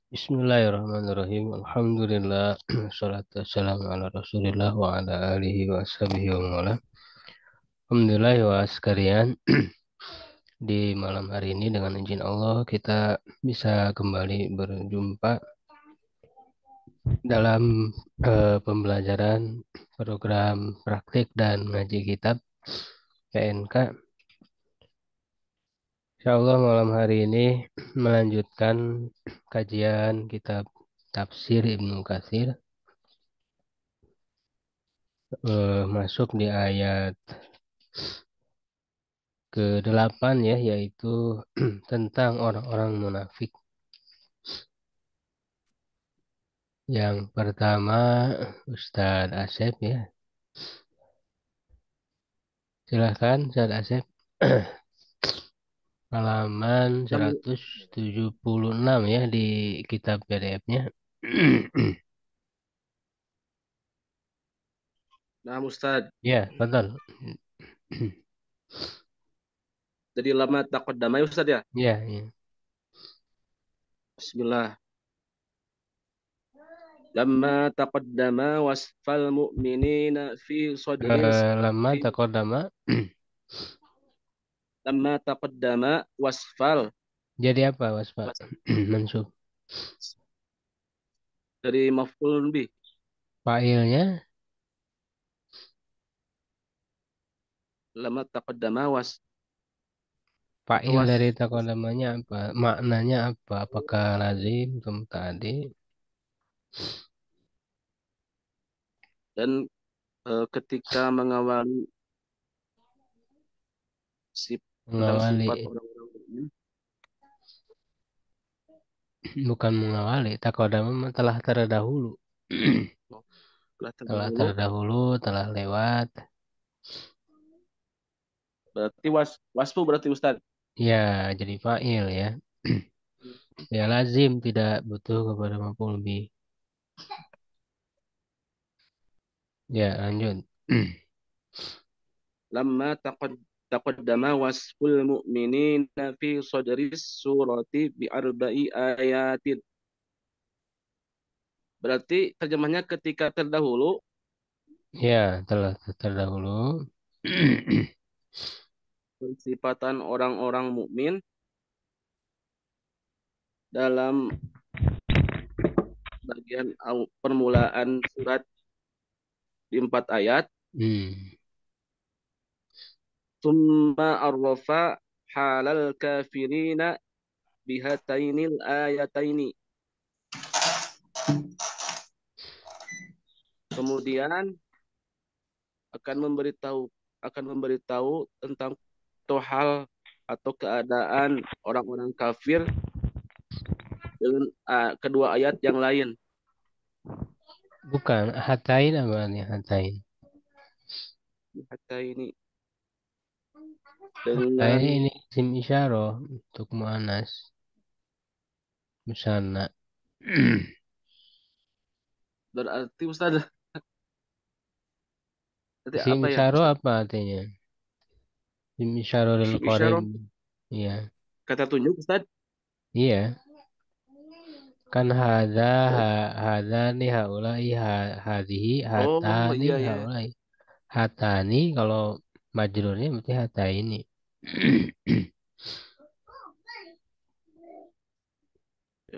Bismillahirrahmanirrahim. Alhamdulillah. Salatu wassalamu ala Rasulillah wa ala alihi wa sahbihi wa mawala. Alhamdulillah wa sekalian. Di malam hari ini dengan izin Allah kita bisa kembali berjumpa dalam pembelajaran program praktik dan ngaji kitab PNK. Insyaallah malam hari ini melanjutkan kajian kitab Tafsir Ibnu Katsir, masuk di ayat ke-8 ya, yaitu tentang orang-orang munafik. Yang pertama Ustadz Asep ya. Silahkan Ustadz Asep. Halaman Nam- 176 ya di kitab PDF-nya. Nah, Ustaz, Ya, betul. jadi lama taqaddama ya Ustaz ya. Ya, ya. Bismillah. Lama taqaddama wasfal mu'minina fi sadris Lama fi takodama. lama taqaddama wasfal Jadi apa, Was Pak? was- Mansub. dari maf'ul bi. Fa'ilnya, Lama taqaddama was atau fa'il was dari takodamanya apa? Maknanya apa? Apakah lazim atau tadi? dan ketika mengawali tentang Mengawali. sifat orang-orang mukmin. Bukan mengawali, takodama mah telah terdahulu. Oh, telah Telah terdahulu terdahulu, telah lewat. berarti wasfu berarti Ustaz. Ya, jadi fa'il ya. Ya lazim tidak butuh kepada maf'ul bih. Ya, lanjut. Lama taqaddama wasful mu'minina fi sadris surati bi arba'i ayatin. Berarti terjemahnya ketika terdahulu Ya, telah terdahulu. pensifatan orang-orang mukmin dalam bagian permulaan surat di 4 ayat. Hmm. Summa arrafa halal kafirina bihatainil ayataini. Kemudian akan memberitahu akan memberitahu tentang hal atau keadaan orang-orang kafir dengan kedua ayat yang lain. Bukan, hatain apa nih hatain? Hatta ini Hatain dengan ini isim isyarah untuk mu'anas. Misalnya. berarti Ustaz berarti Isim apa ya isyarah Ustaz? apa artinya? Isim isyarah lil Isim qarib. isyarah Iya. kata tunjuk Ustaz. Iya. Kan Oh, hadani haulai hadihi oh hatani iya ya. haulai hatani kalau majrurnya berarti hata ini.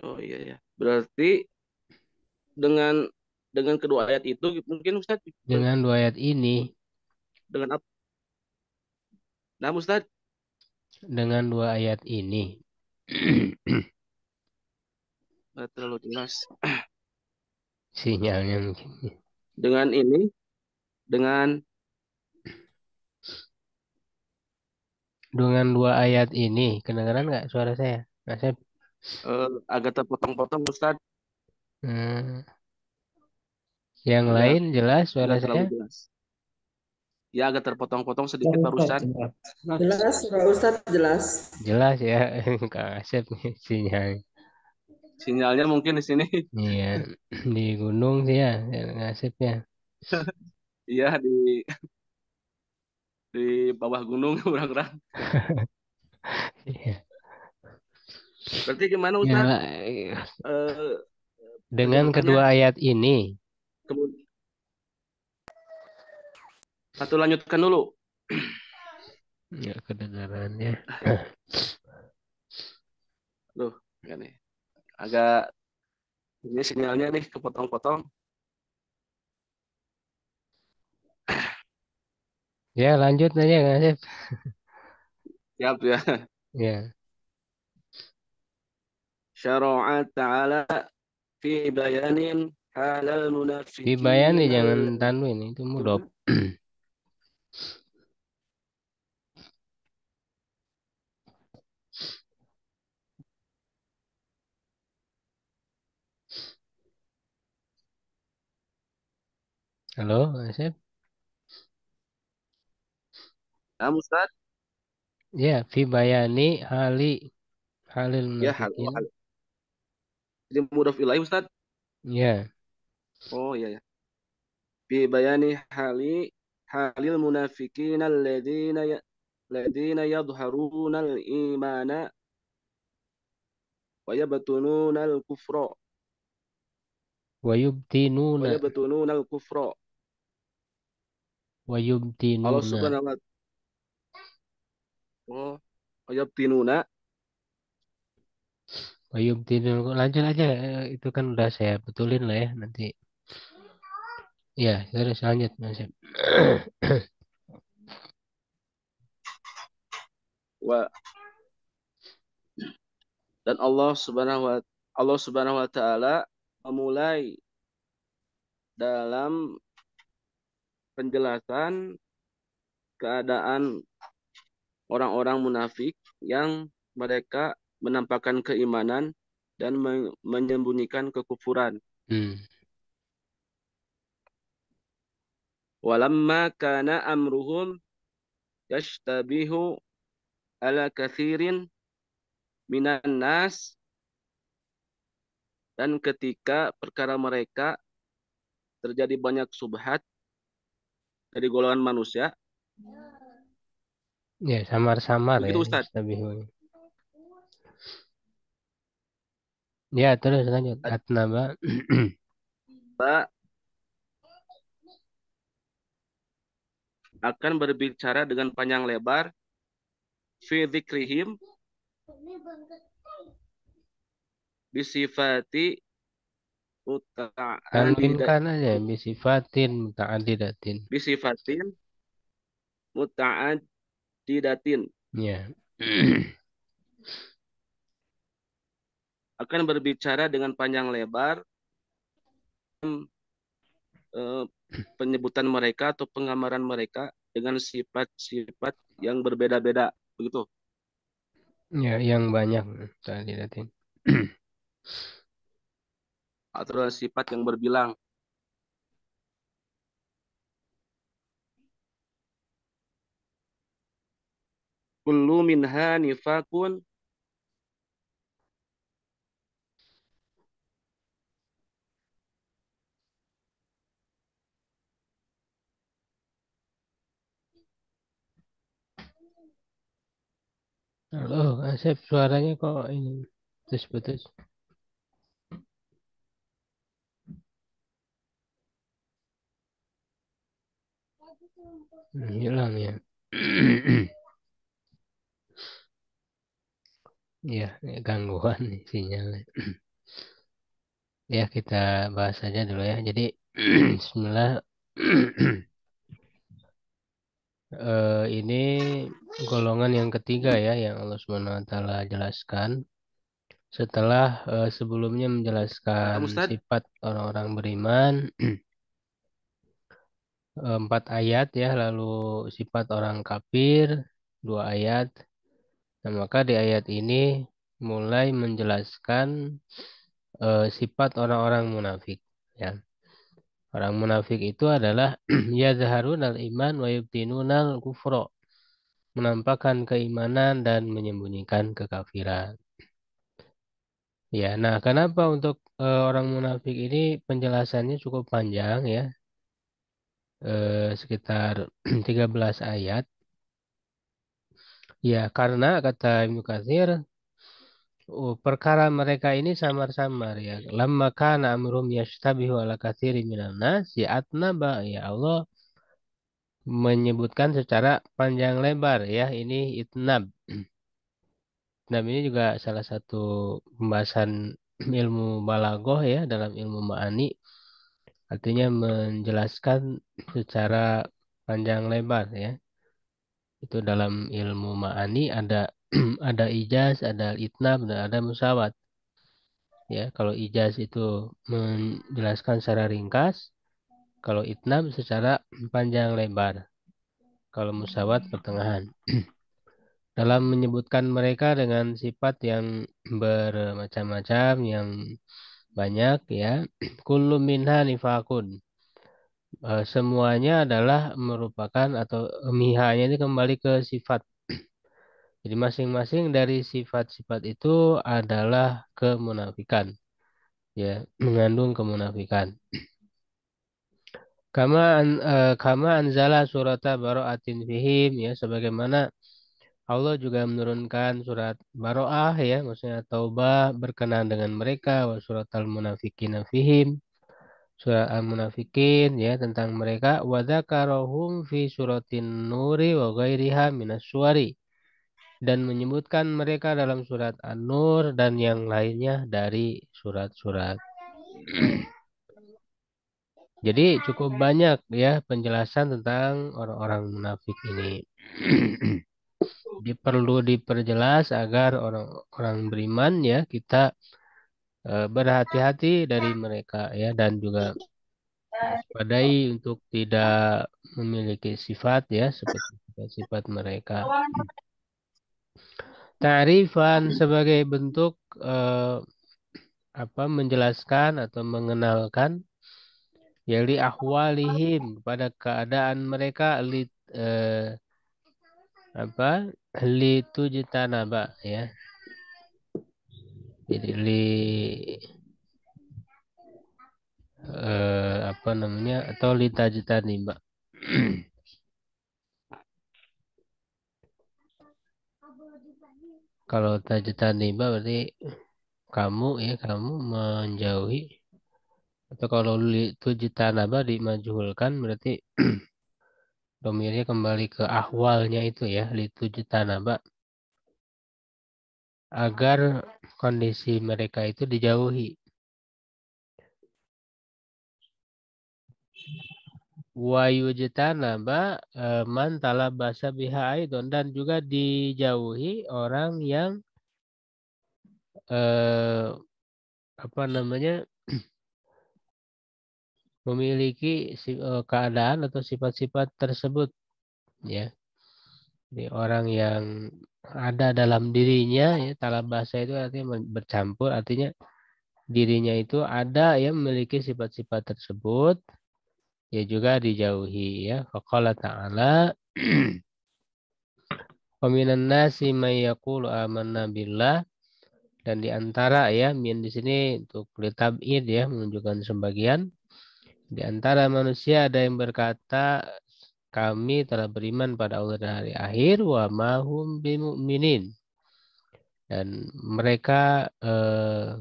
Oh iya ya. Berarti dengan kedua ayat itu mungkin Ustaz Dengan dua ayat ini, dengan apa? Nah Ustaz, dengan dua ayat ini, nggak terlalu jelas. sinyalnya mungkin. Dengan ini dengan Dengan dua ayat ini, kedengaran nggak suara saya? Asep? agak terpotong-potong Ustaz. Hmm, yang Agak lain jelas suara nggak saya? terlalu jelas. Ya agak terpotong-potong sedikit Ustaz, barusan. jelas. Jelas, Pak Ustadz jelas. Jelas ya, Kak Asep nih sinyal. Sinyalnya mungkin di sini. Iya, di gunung sih ya, Kak Asep ya. Iya di bawah gunung kurang-kurang. Iya. Berarti gimana Ya, Ustaz? Eh, dengan terjemahannya? kedua ayat ini, Kemudian satu lanjutkan dulu. ya kedengarannya. Loh, ya nih. Agak ini sinyalnya nih kepotong-potong. Ya, lanjut aja, Kang Asep. Siap ya. Ya, Syara'a ta'ala fi bayanin halal dibayani munafiqin jangan tanwin itu mudhof. Halo, Kang Asep. Ustaz. Ya, fi bayani halil Ya, munafikin. jadi mudhaf ilaih Ustaz. Ya, Oh iya ya. Fi bayani halil munafiqin alladzina yadhharuna al-imana wa yabtununa al-kufra wa wayubtinuna yabtununa al-kufra. Allah wayubtinuna Subhanahu wa Oh, wa yabtinuna. wayubtinuna. Lanjut aja, itu kan udah saya betulin lah ya nanti. Ya, terus lanjut, Kang Asep. Wa dan Allah Subhanahu wa taala memulai dalam penjelasan keadaan orang-orang munafik yang mereka menampakkan keimanan dan menyembunyikan kekufuran. Hmm. Walamma kana amruhum yashtabihu ala kathirin minan nas, dan ketika perkara mereka terjadi banyak subhat dari golongan manusia. Ya, samar-samar ya Begitu Ustadz. istabihun. Ya, terus lanjut. Atnaba. Kita akan berbicara dengan panjang lebar fi dzikrihim bisifati muta'addidat Tanwinkan aja bisifatin muta'addidatin. bisifatin muta'addidatin Ya. akan berbicara dengan panjang lebar eh, penyebutan mereka atau penggambaran mereka dengan sifat-sifat yang berbeda-beda, begitu, Ya, yang banyak muta'addidatin. atau sifat yang berbilang. Kullu minha nifakun Halo, Asep, suaranya kok ini putus-putus. Hilang ya. Ya, ini gangguan nih sinyalnya. Ya, kita bahas aja dulu ya. Jadi, Bismillah. Ini golongan yang ketiga ya yang Allah Subhanahu wa taala jelaskan setelah sebelumnya menjelaskan Ustadz. sifat orang-orang beriman 4 ayat ya, lalu sifat orang kafir 2 ayat. Nah, maka di ayat ini mulai menjelaskan sifat orang-orang munafik ya. Orang munafik itu adalah yazharunal iman wa yubtinunal kufra, menampakkan keimanan dan menyembunyikan kekafiran. Ya, nah kenapa untuk orang munafik ini penjelasannya cukup panjang ya, sekitar 13 ayat. Ya, karena kata Ibnu Katsir, perkara mereka ini samar-samar ya. Lamma kana amrum yashtabihu ala katsiri minan nas ya'tnaba ya Allah menyebutkan secara panjang lebar ya ini itnab. Itnab ini juga salah satu pembahasan ilmu balaghah ya dalam ilmu ma'ani artinya menjelaskan secara panjang lebar ya. Itu dalam ilmu ma'ani ada ada ijaz, ada itnab, dan ada musawat. Ya, kalau ijaz itu menjelaskan secara ringkas, kalau itnab secara panjang lebar, kalau musawat pertengahan. Dalam menyebutkan mereka dengan sifat yang bermacam-macam, yang banyak ya, kullu minha nifakun. Semuanya adalah merupakan atau mihanya ini kembali ke sifat. Jadi masing-masing dari sifat-sifat itu adalah kemunafikan, ya, mengandung kemunafikan. Kama anzala surata bara'atin fihim ya sebagaimana Allah juga menurunkan surat Baro'ah ya maksudnya taubah berkenaan dengan mereka wa surat al-munafiqin fihim surat al-munafiqin ya tentang mereka wa dzakarahum fi suratin nuri wa ghairiha minas suwari dan menyebutkan mereka dalam surat An-Nur dan yang lainnya dari surat-surat. Jadi cukup banyak ya penjelasan tentang orang-orang munafik ini. Jadi perlu diperjelas agar orang-orang beriman ya kita berhati-hati dari mereka ya dan juga waspadai untuk tidak memiliki sifat ya seperti sifat mereka. Ta'rifan sebagai bentuk menjelaskan atau mengenalkan yali ahwalihim kepada keadaan mereka litujtanaba ya. Jadi atau litajtaniba. Kalau tajtaniba berarti kamu menjauhi. Atau kalau litujtanaba dimajhulkan berarti domirnya kembali ke ahwalnya itu ya litujtanaba agar kondisi mereka itu dijauhi. Wa yujtanaba man talabasa biha aidon dan juga dijauhi orang yang memiliki keadaan atau sifat-sifat tersebut ya. Jadi orang yang ada dalam dirinya ya talabasa itu artinya bercampur artinya dirinya itu ada yang memiliki sifat-sifat tersebut ya juga dijauhi ya. Faqala ta'ala wa minan nasi may yaqulu amanna billah dan di antara ya min di sini untuk litab'id ya menunjukkan sebagian di antara manusia ada yang berkata kami telah beriman pada Allah dan hari akhir wa mahum bimu'minin dan mereka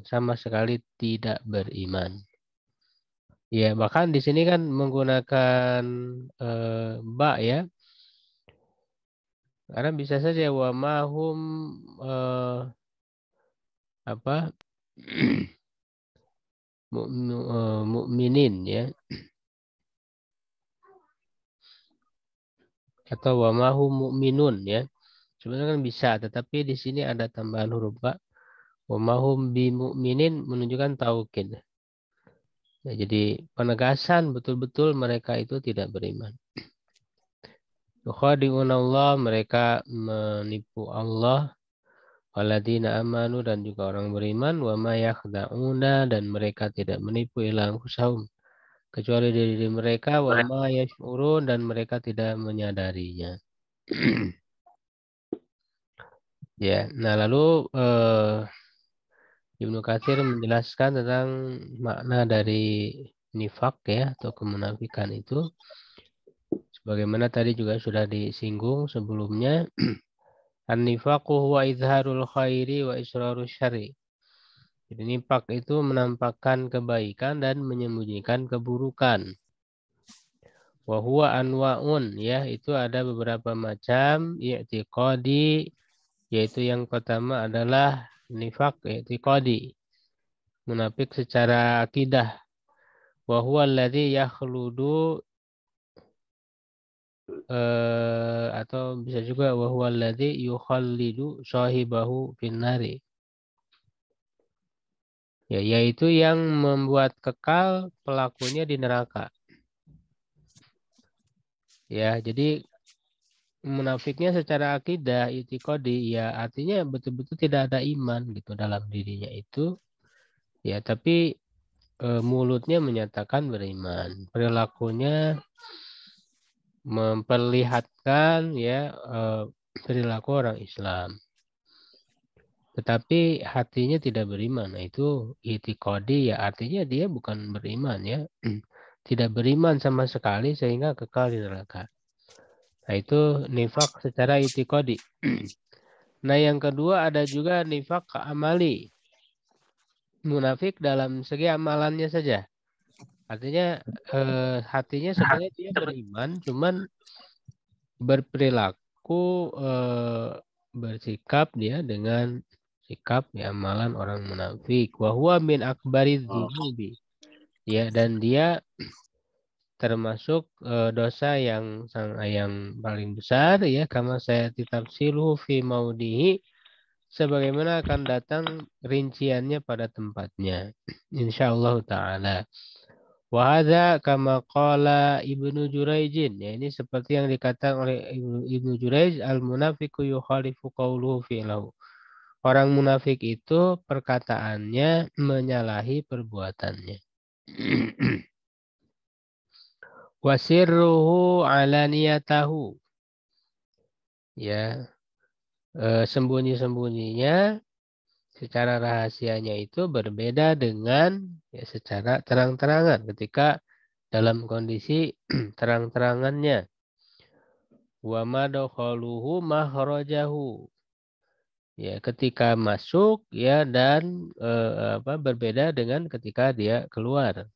sama sekali tidak beriman. Ya, bahkan di sini kan menggunakan ba ya. Karena bisa saja wa mahum mu'minin ya. Atau wa mahum mu'minun ya. Sebenarnya kan bisa, tetapi di sini ada tambahan huruf ba. Wa mahum bimu'minin menunjukkan taukid. Ya, jadi penegasan betul-betul mereka itu tidak beriman. Yukhadi'un Allah, mereka menipu Allah. Waladina amanu dan juga orang beriman. Wa ma yakhda'una dan mereka tidak menipu illa anfusahum. Kecuali diri mereka. Wa ma yash'urun dan mereka tidak menyadarinya. Ya, nah lalu Ibnu Katsir menjelaskan tentang makna dari nifak ya atau kemunafikan itu. Sebagaimana tadi juga sudah disinggung sebelumnya, An-nifaqu huwa izharul khairi wa israrul syarri. Jadi nifak itu menampakkan kebaikan dan menyembunyikan keburukan. Wa huwa anwa'un, ya, itu ada beberapa macam i'tiqadi, yaitu yang pertama adalah nifak i'tiqadi, munafik secara akidah. Wa huwa alladzi yakhludu, atau bisa juga wa huwa alladzi yukhallidu sahibahu finnari. Ya, yaitu yang membuat kekal pelakunya di neraka. Ya, jadi munafiknya secara akidah, itikadi, ya artinya betul-betul tidak ada iman gitu dalam dirinya itu. Ya, tapi mulutnya menyatakan beriman. Perilakunya memperlihatkan ya perilaku orang Islam. Tetapi hatinya tidak beriman. Nah, itu itikadi, ya artinya dia bukan beriman ya. Tidak beriman sama sekali sehingga kekal di neraka. Nah, itu nifak secara itikadi. Nah, yang kedua ada juga nifak amali. Munafik dalam segi amalannya saja. Artinya hatinya sebenarnya dia beriman, cuman berperilaku bersikap dia dengan sikap ya, amalan orang munafik. Wa huwa min akbariz dzunubi. Ya, dan dia termasuk dosa yang paling besar ya, kama saya tafsiruhu fi maudihi, sebagaimana akan datang rinciannya pada tempatnya insyaallah taala. Wa hadza kama qala Ibnu Juraijin, ya ini seperti yang dikatakan oleh Ibnu Juraij, al munafiqu yukhalifu qawluhu fi'lahu. Orang munafik itu perkataannya menyalahi perbuatannya. Wasirruhu alaniyatahu, ya sembunyi-sembunyinya secara rahasianya itu berbeda dengan ya secara terang-terangan ketika dalam kondisi terang-terangannya. Wa madkhaluhu makhrajahu, ya ketika masuk ya, dan berbeda dengan ketika dia keluar.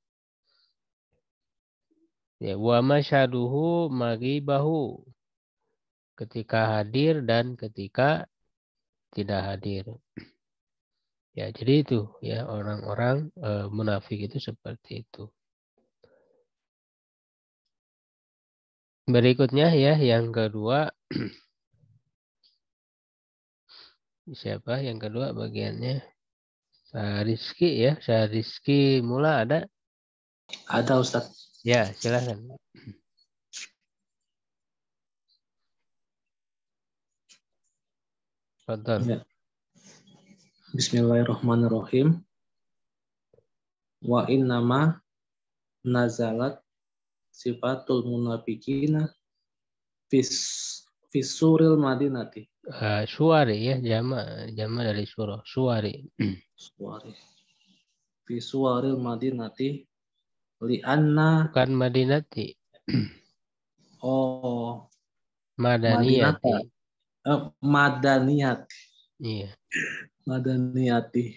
Ya, wa masyaduhu maghibahu, ketika hadir dan ketika tidak hadir. Ya, jadi itu ya orang-orang munafik itu seperti itu. Berikutnya ya yang kedua, siapa yang kedua bagiannya? Rizky ya, Rizky Mula ada? Ada Ustaz. Ya, silakan. Tonton. Ya. Bismillahirrahmanirrahim. Wa innama nazalat sifatul munafiqina fisuril madinati. Suari ya, jama dari surah suari. Suari. Fisuril madinati li'anna. Bukan madinati. Oh, Madaniyati. Madaniyati. Iya. Madaniyati.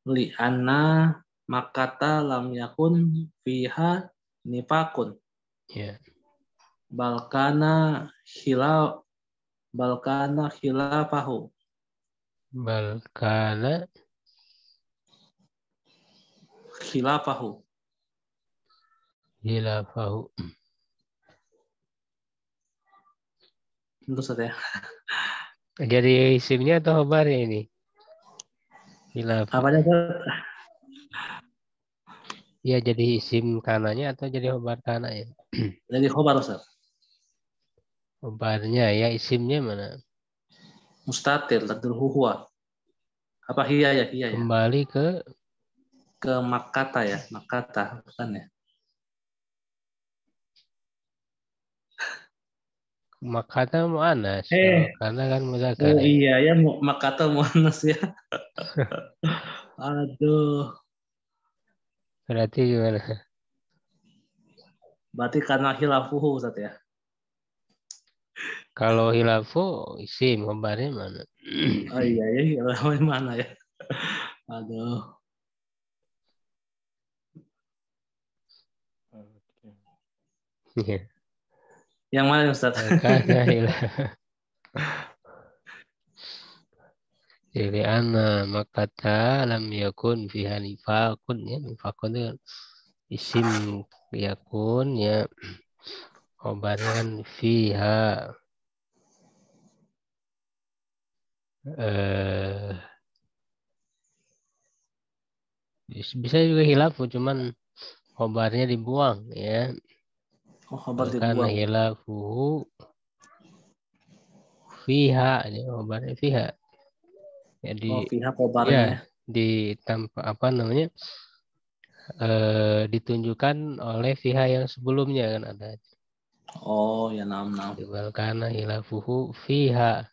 Li'anna makata lam yakun fiha nifakun. Iya. Balkana khilafahu. Balkana Khilafahu. hilafahu. Itu saja. Jadi isimnya atau khobarnya ini? Hilaf. Apanya Ya, jadi isim kananya atau jadi khobar kana ya? Jadi khobar Ustaz. Khobarnya ya, isimnya mana? Mustatir takdir huwa. Apa hiya ya? Kembali ke Makata ya, Makata bukan ya? Makata mu'anas. Karena kan mudzakkar. Oh iya ya, Makata muannas ya. Aduh. Berarti gimana? Berarti karena khilafuhu Ustaz ya. Kalau hilafu isim, khobarnya mana? Oh iya ya, hilafnya mana ya? Aduh. Yang mana Ustaz? Makanya hilafu. Jadi maka lam yakun fiha nifakun ya, nifakun itu isim yakun ya, khobarnya kan fiha bisa juga hilafu, cuman khobarnya dibuang ya. Oh, khabar Karena dibuang. hilafuhu fiha, ini khobarnya fiha. Jadi Oh, fiha ya khabarnya ya. di tanpa apa namanya ditunjukkan oleh fiha yang sebelumnya kan ada. Oh, ya nam. Karena hilafuhu fiha.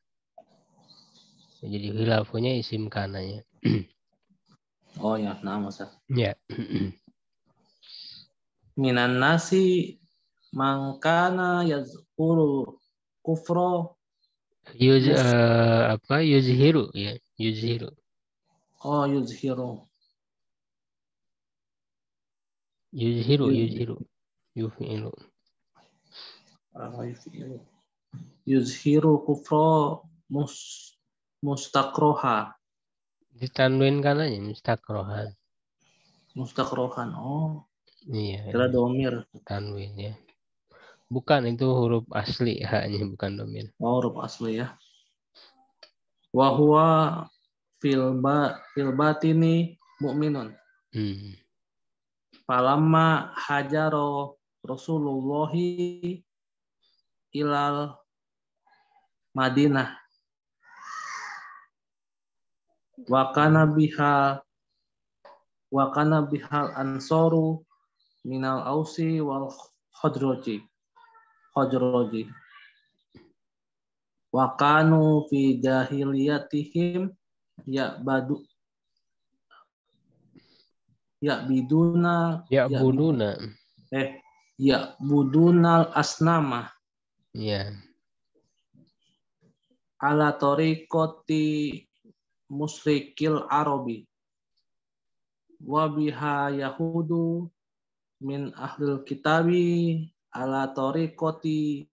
Jadi hilafunya isim kananya. Oh ya, nam Ustaz. Ya. Minan nasi mangkana yazkuru kufro Yuzhiru ya, yuzhiru. oh yuzhiru Yuzhiru. Yufilu. yuzhiru kufro mustakroha Ditanwin kananya mustakrohan. Oh, Iya, kira domir. tanwin ya. Bukan, itu huruf asli haknya, bukan domir. Oh, huruf asli ya. Wahwa fil batini mu'minun. Falamma hajaro Rasulullahi ilal Madinah wa kana bihal ansoru minal ausi wal khadroji wa kanu fi jahiliyatihim ya'budunal asnama ya ala tariqati musyrikil arabi wa biha yahudu min ahlil kitabi ala tariqati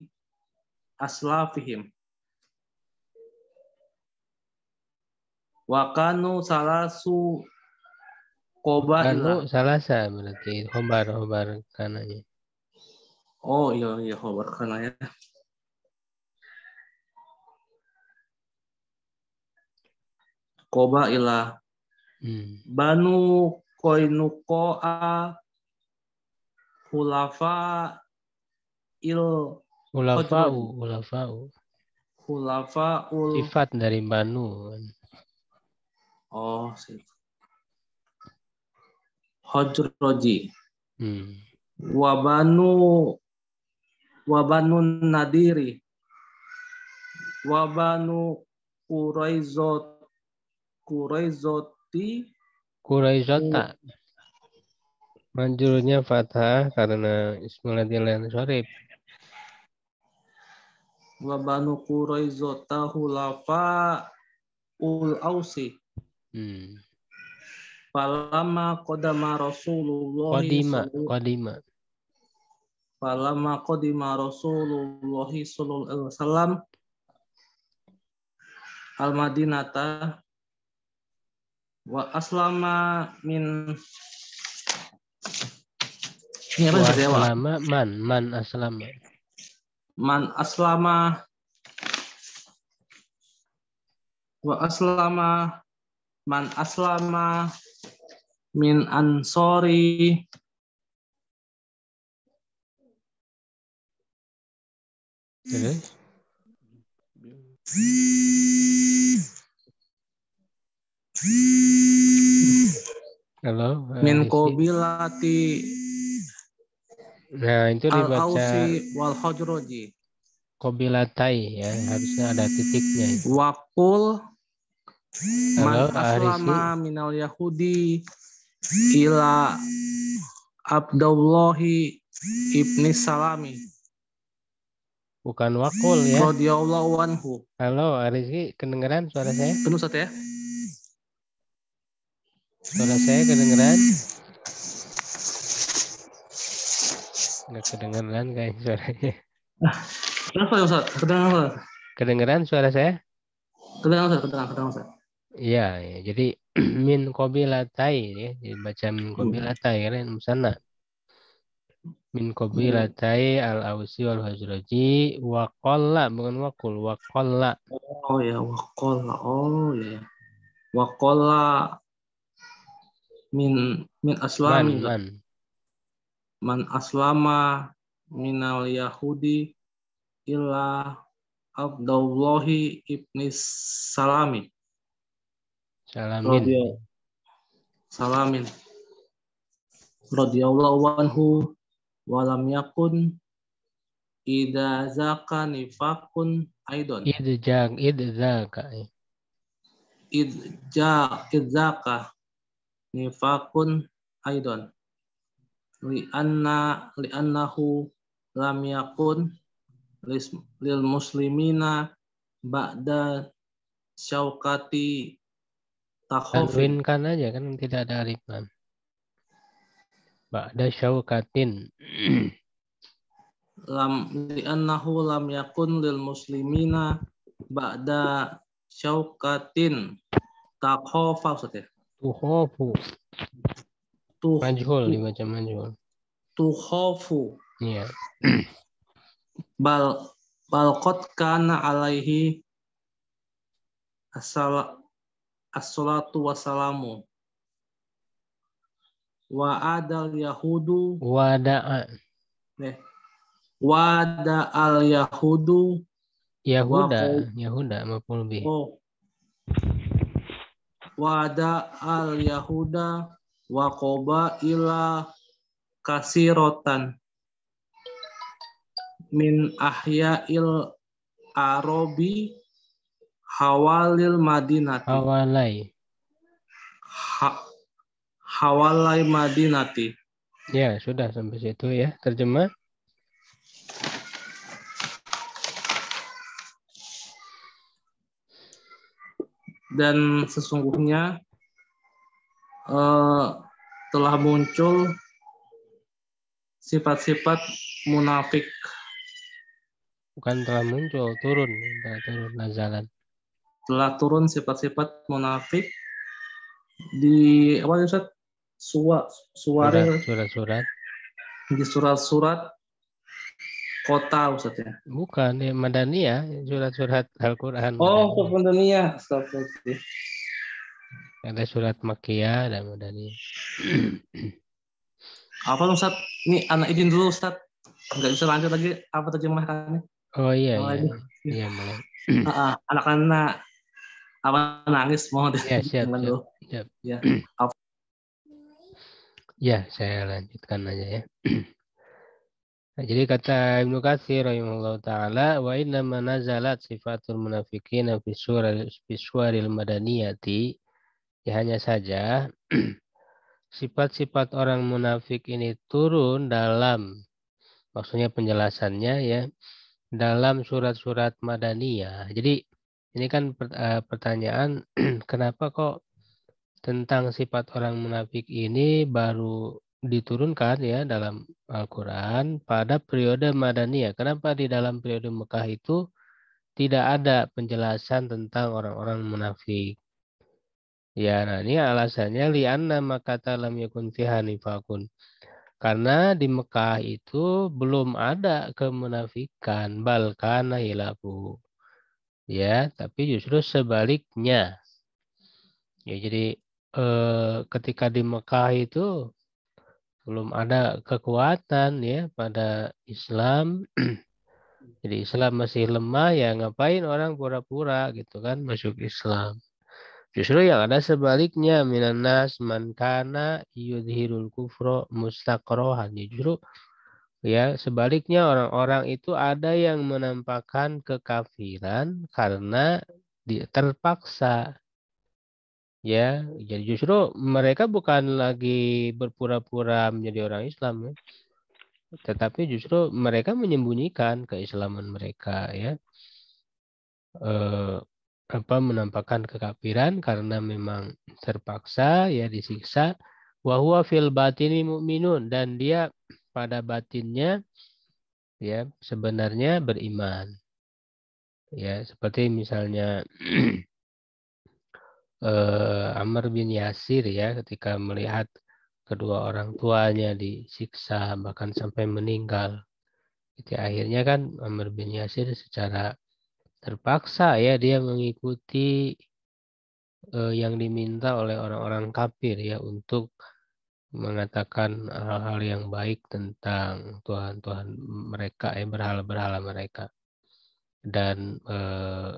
aslafihim wa kanu salasu qabaila. Salasa berarti khobar kananya. Oh iya khobar kananya. Qabaila. Banu Qainuqa Hulafa'ul sifat dari Banu. Oh, sifat. Khadroji. Wabanu Nadiri. Wabanu Quraizota. Manjurnya fathah karena ismul ladzi sharif. Wabanu Quraizota hulafa ul ausi. Falama qadama Rasulullah sallallahu alaihi wasallam al-Madinata wa aslama min ini apa sih man aslama wa aslama man aslama min ansori min qabilati. Nah, itu dibaca al-ausi wal khadroji. Qabilatai ya, harusnya ada titiknya. Waqul man aslama minal yahudi ila Abdullahi ibni Salami. Bukan wakul ya. Radhiyallahu anhu. Halo, Rizky, kedengeran suara saya? Benar Ustaz ya? Suara saya kedengeran? Nggak kedengeran kayak suaranya. Kenapa ya Ustaz? Kedengaran Ustaz? Kedengeran suara saya? Kedengaran Ustaz? Kedengaran Ustaz? Iya, ya. Jadi min qabilatai ya, dibaca min qabilatai karena musanna. Min qabilatai al-Ausi wal Khazraji wa qalla bukan wakul, wa qalla. Oh ya, waqala. Oh ya. Waqala min aslamin. Man aslama minal yahudi illa Abdullahi ibni Salamin. Salamin. Salamin. Radhiyallahu anhu walam yakun idza zaka nifakun aidon. Idzaka. Idzaka nifakun aidon. Li'annahu lam yakun lil muslimina ba'da syaukati takhofin. Tanwinkan aja kan tidak ada alifan. Ba'da syaukatin. Li'annahu lam yakun lil muslimina ba'da syaukatin takhofa Ustaz ya. Tuhofu. Majhul dibaca majhul. Tukhofu. Iya. Bal qad kana alaihi as-salatu wassalamu. Wa adal yahudu Wada'a. Wada al yahudu Yahuda maf'ul bih. Oh. Wada al yahuda wa qabaila kasirotan min ahya'il arabi hawalil madinati. Hawalai madinati. Ya, sudah sampai situ ya. Terjemah. Dan sesungguhnya telah muncul sifat-sifat munafik. Bukan telah muncul, turun nazalan. Telah turun sifat-sifat munafik di apa Ustaz? Surat-surat. Di surat-surat kota Ustaz ya. Bukan, ya Madaniyah, surat-surat Al-Qur'an. Oh, surat Madaniyah. Astagfirullah. Ada surat Makkiyah dan Madaniyah. Apa Ustaz? Ini anak izin dulu Ustaz. Enggak bisa lanjut lagi apa terjemahannya? Oh iya. Iya mulai. Anak-anak apa nangis mau siap. Ya. Ya, saya lanjutkan aja ya. Nah, jadi kata Ibnu Katsir rahimahullah taala wa inna ma nazalat sifatul munafiqina fi suril madaniyati, ya hanya saja sifat-sifat orang munafik ini turun dalam, maksudnya penjelasannya ya, dalam surat-surat Madaniyah. Jadi ini kan pertanyaan kenapa kok tentang sifat orang munafik ini baru diturunkan ya dalam Al-Quran pada periode Madaniyah. Kenapa di dalam periode Mekah itu tidak ada penjelasan tentang orang-orang munafik? Ya, nah ini alasannya li'anna makata lam yakun fiha nifakun. Karena di Mekah itu belum ada kemunafikan, bal kana hilafu. Ya, tapi justru sebaliknya. Ya, jadi ketika di Mekah itu belum ada kekuatan ya pada Islam. Jadi Islam masih lemah, ya ngapain orang pura-pura gitu kan masuk Islam. Justru yang ada sebaliknya, minan nas man kana yudhirul kufra mustaqrohan. Justru ya sebaliknya orang-orang itu ada yang menampakkan kekafiran karena terpaksa. Ya, jadi justru mereka bukan lagi berpura-pura menjadi orang Islam ya. tetapi justru mereka menyembunyikan keislaman mereka, ya. Menampakkan kekafiran karena memang terpaksa, ya, disiksa. Wa huwa fil batini mu'minun, dan dia pada batinnya, ya, sebenarnya beriman. Ya, seperti misalnya Amr bin Yasir, ya, ketika melihat kedua orang tuanya disiksa bahkan sampai meninggal. Jadi akhirnya kan Amr bin Yasir secara terpaksa, ya, dia mengikuti yang diminta oleh orang-orang kafir, ya, untuk mengatakan hal-hal yang baik tentang Tuhan-Tuhan mereka, berhala-berhala mereka, dan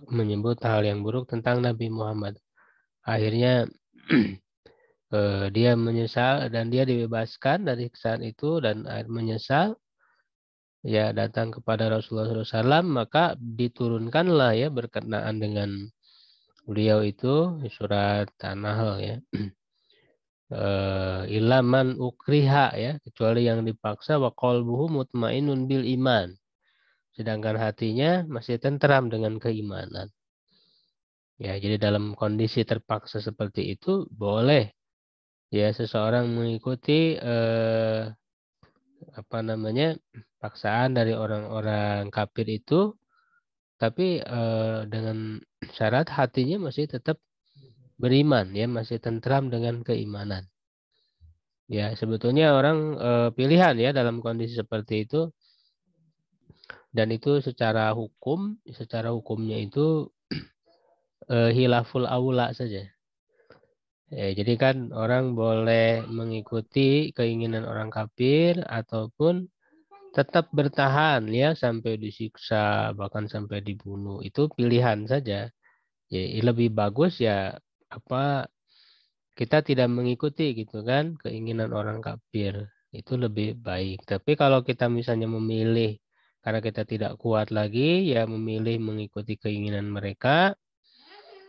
menyebut hal yang buruk tentang Nabi Muhammad. Akhirnya dia menyesal dan dia dibebaskan dari siksaan itu, dan menyesal, ya, datang kepada Rasulullah SAW, maka diturunkanlah, ya, berkenaan dengan beliau itu surat An-Nahl, ya. Ilaman ukriha, ya, kecuali yang dipaksa, wa qalbuhu mutmainnun bil iman, sedangkan hatinya masih tentram dengan keimanan. Ya, jadi dalam kondisi terpaksa seperti itu boleh, ya, seseorang mengikuti paksaan dari orang-orang kafir itu, tapi dengan syarat hatinya masih tetap beriman, ya, masih tentram dengan keimanan. Ya, sebetulnya orang pilihan, ya, dalam kondisi seperti itu, dan itu secara hukumnya itu hilaful aula saja. Ya, jadi kan orang boleh mengikuti keinginan orang kafir ataupun tetap bertahan, ya, sampai disiksa bahkan sampai dibunuh. Itu pilihan saja. Ya, lebih bagus, ya, kita tidak mengikuti, gitu kan, keinginan orang kafir. Itu lebih baik. Tapi kalau kita misalnya memilih karena kita tidak kuat lagi, ya, memilih mengikuti keinginan mereka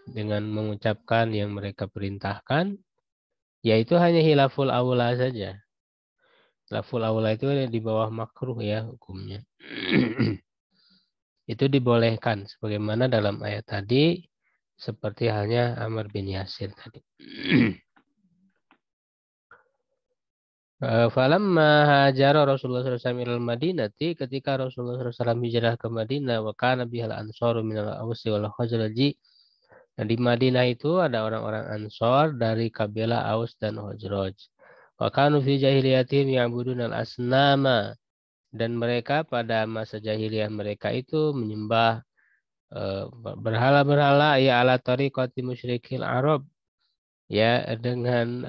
dengan mengucapkan yang mereka perintahkan, ya, itu hanya hilaful aula saja. Hilaful aula itu di bawah makruh, ya, hukumnya. Itu dibolehkan sebagaimana dalam ayat tadi, seperti halnya Amr bin Yasir tadi. Falamma hajara Rasulullah SAW ilal Madinati, ketika Rasulullah SAW hijrah ke Madinah, wa kana bihal ansaru minal Ausi wal Khazraji. Nah, di Madinah itu ada orang-orang Ansor dari kabilah Aus dan Khazraj. Wa kanu fi jahiliyatihim ya'budun al-asnama, dan mereka pada masa jahiliyah mereka itu menyembah berhala-berhala, ya, ala tariqati musyrikil Arab, ya, dengan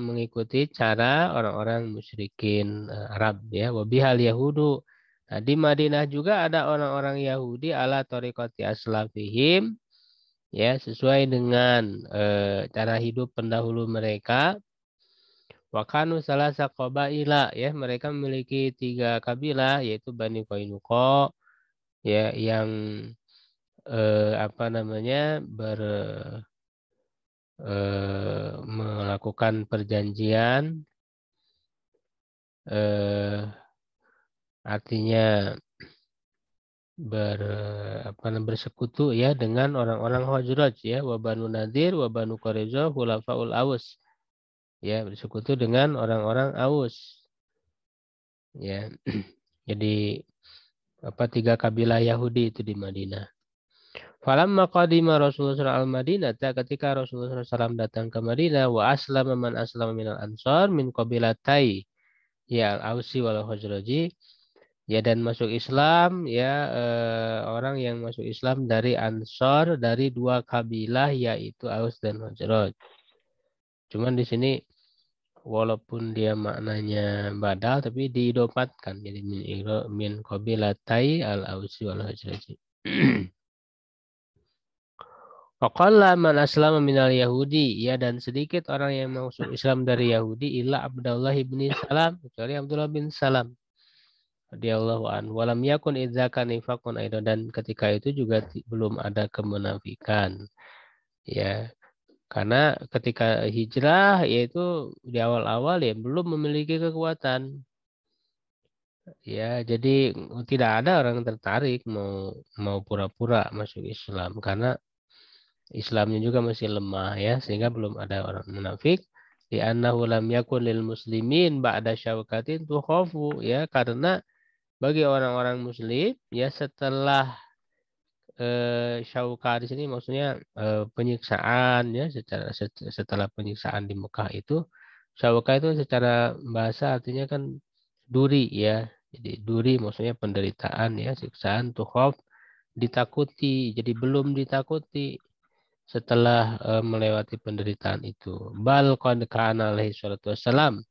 mengikuti cara orang-orang musyrikin Arab, ya, wabihal Yahudu. Nah, di Madinah juga ada orang-orang Yahudi ala tariqati aslafihim, ya, sesuai dengan cara hidup pendahulu mereka. Wakanu salasa qabaila, ya, mereka memiliki 3 kabilah, yaitu Bani Qainuqa, ya, yang melakukan perjanjian, artinya bersekutu, ya, dengan orang-orang Khazraj, ya, wa Banu Nadir wa Banu Quraiza khulafaul Aus, ya, bersekutu dengan orang-orang Aus, ya. Jadi 3 kabilah Yahudi itu di Madinah. Falamma qadima Rasulullah SAW al-Madinah, ketika Rasulullah SAW datang ke Madinah, wa aslama man aslama minal ansar min qabilatai, ya, al-Ausi wal Khazraji, ya, dan masuk Islam, ya, orang yang masuk Islam dari Ansor dari 2 kabilah, yaitu Aus dan Khazraj. Cuman di sini walaupun dia maknanya badal, tapi diidopatkan jadi min qabilatai al-Ausi wal Khazraji. Faqalla man aslama minal Yahudi, ya, dan sedikit orang yang masuk Islam dari Yahudi, illa Abdullah bin Salam, kecuali Abdullah bin Salam radhiyallahu anhu. Walam yakun idzaka nifaqun aidan, dan ketika itu juga belum ada kemunafikan, ya, karena ketika hijrah, yaitu di awal-awal, ya, belum memiliki kekuatan, Ya, jadi tidak ada orang tertarik mau pura-pura masuk Islam karena Islamnya juga masih lemah ya, sehingga belum ada orang munafik. Di annahu lam yakun lil muslimin ba'da syaukatin tukhafu ya, karena bagi orang-orang muslim ya setelah syauka di sini maksudnya penyiksaan ya, setelah penyiksaan di Mekah itu syauka itu secara bahasa artinya kan duri ya. Jadi duri maksudnya penderitaan ya, siksaan, tukhaf ditakuti. Jadi belum ditakuti setelah melewati penderitaan itu. Bal qad kana alaihi salatu wassalam.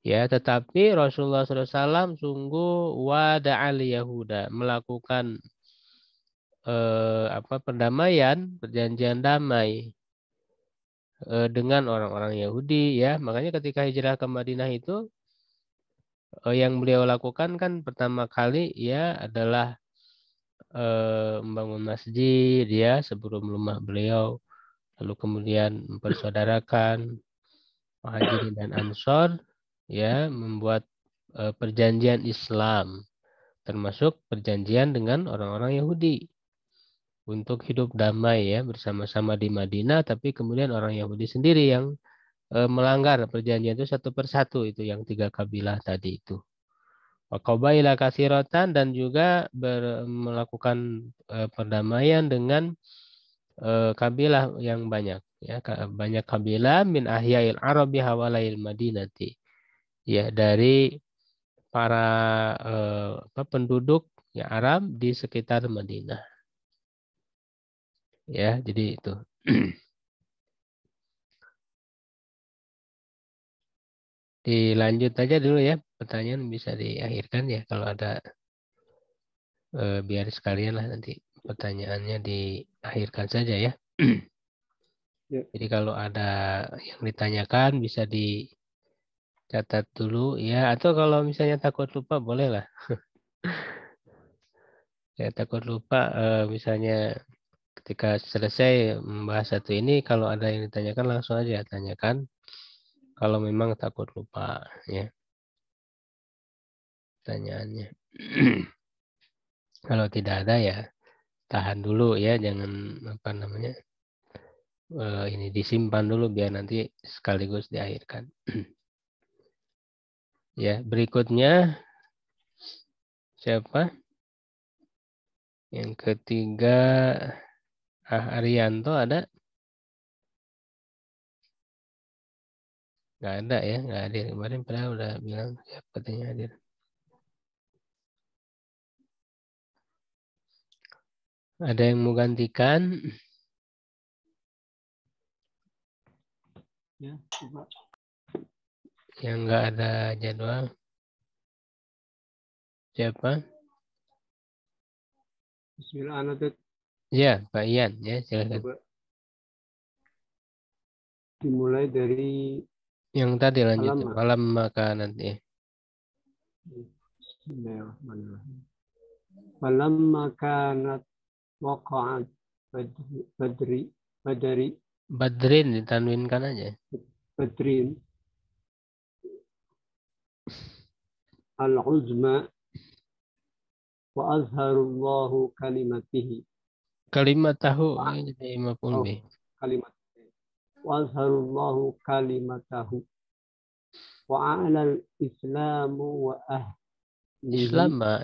Ya, tetapi Rasulullah SAW sungguh wada'al Yahuda melakukan perdamaian, perjanjian damai dengan orang-orang Yahudi ya. Makanya ketika hijrah ke Madinah itu yang beliau lakukan kan pertama kali ya adalah membangun masjid ya sebelum rumah beliau, lalu kemudian mempersaudarakan Muhajirin dan Ansor ya, membuat perjanjian Islam termasuk perjanjian dengan orang-orang Yahudi untuk hidup damai ya bersama-sama di Madinah, tapi kemudian orang Yahudi sendiri yang melanggar perjanjian itu satu persatu, itu yang 3 kabilah tadi itu. Waqabaila katsiratan, dan juga melakukan perdamaian dengan kabilah yang banyak ya, banyak kabilah min ahyail arabi hawalail madinati ya, dari para penduduk ya Arab di sekitar Madinah ya. Jadi itu dilanjut aja dulu ya, pertanyaan bisa diakhirkan ya kalau ada, biar sekalian lah nanti pertanyaannya diakhirkan saja ya. Ya. Jadi kalau ada yang ditanyakan bisa dicatat dulu ya, atau kalau misalnya takut lupa boleh lah. Ya takut lupa misalnya ketika selesai membahas satu ini, kalau ada yang ditanyakan langsung aja tanyakan. Kalau memang takut lupa ya pertanyaannya. Kalau tidak ada ya tahan dulu ya, jangan ini disimpan dulu biar nanti sekaligus diakhirkan. Ya, berikutnya siapa? Yang ketiga Arianto ada? Nggak ada ya, nggak hadir. Kemarin pernah udah bilang siapa katanya hadir. Ada yang mau gantikan? Ya, coba. Yang nggak ada jadwal. Siapa? Bismillah, anak Ya, Pak Ian ya, silakan. coba dimulai dari Yang tadi lanjut halaman. malam maka nanti. Bismillahirrahmanirrahim. Falamma kanat waqa'at badri Badrin ditanwinkan aja. badrin al-uzma wa azharullahu kalimatihi Kalimat tahu ya, jadi maf'ul bih. kalimat wa azharullahu kalimatahu wa a'lal islamu wa ahlihi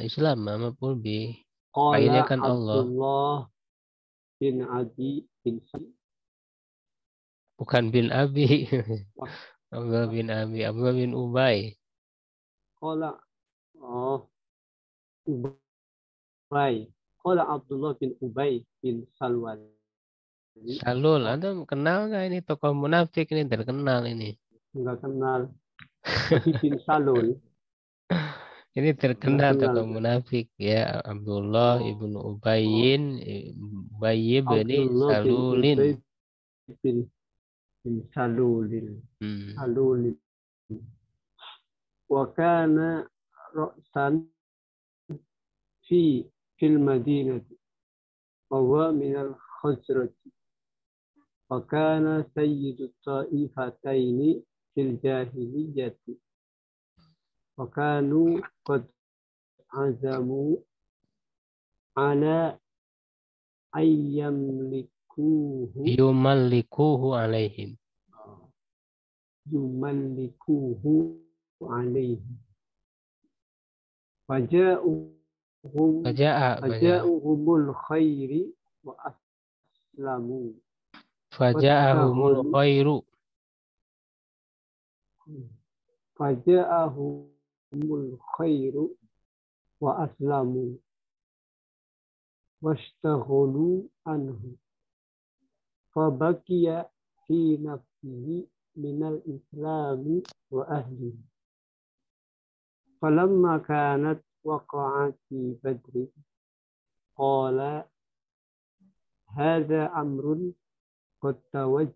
Islam maf'ul bih. qala Akhirnya kan Allah, Abdullah bin Adi bin Sa'id bukan bin Abi. Abdullah bin Abi, Abdullah bin Ubay. qala Ubay qala Abdullah bin Ubay bin Salwan Salul, Anda kenal nggak ini tokoh munafik ini, terkenal ini. enggak kenal tapi bin Salul Ini terkenal terkenal. tokoh munafik ya, Abdullah ibnu Ubayyin, Ubay bin Abdullah bin Salulin. Ubay bin Salulin Salulin wa kana ra'san fil madinati wa huwa min al-Khazraj wa kana sayyidu ta'ifataini fil jahiliyyati وكانوا قد عزموا على أن Yumallikuhu alaihim. يملكوه عليه فجاءهم الخير وأسلموا Faja'ahumul khairu. فجاءهم الخير وأسلموا واشتغلوا عنه فبقي في نفسه من الإسلام وأهله فلما كانت وقعت بدر قال هذا أمر قد توجه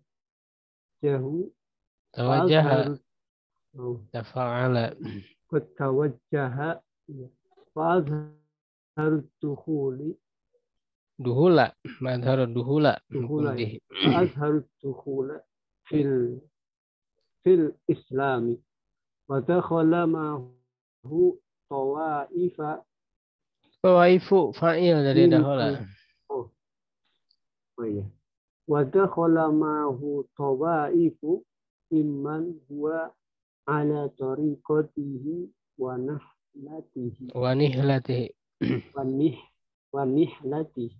Tafa'ala. قد توجه فأظهر الدخول Duhula. Madhar duhula. فأظهر الدخول في الإسلام ودخل معه طوائف Waifu fa'il dari dahula. ودخل معه طوائف ممن هو على طريقته Wanihlatihi. ونحلته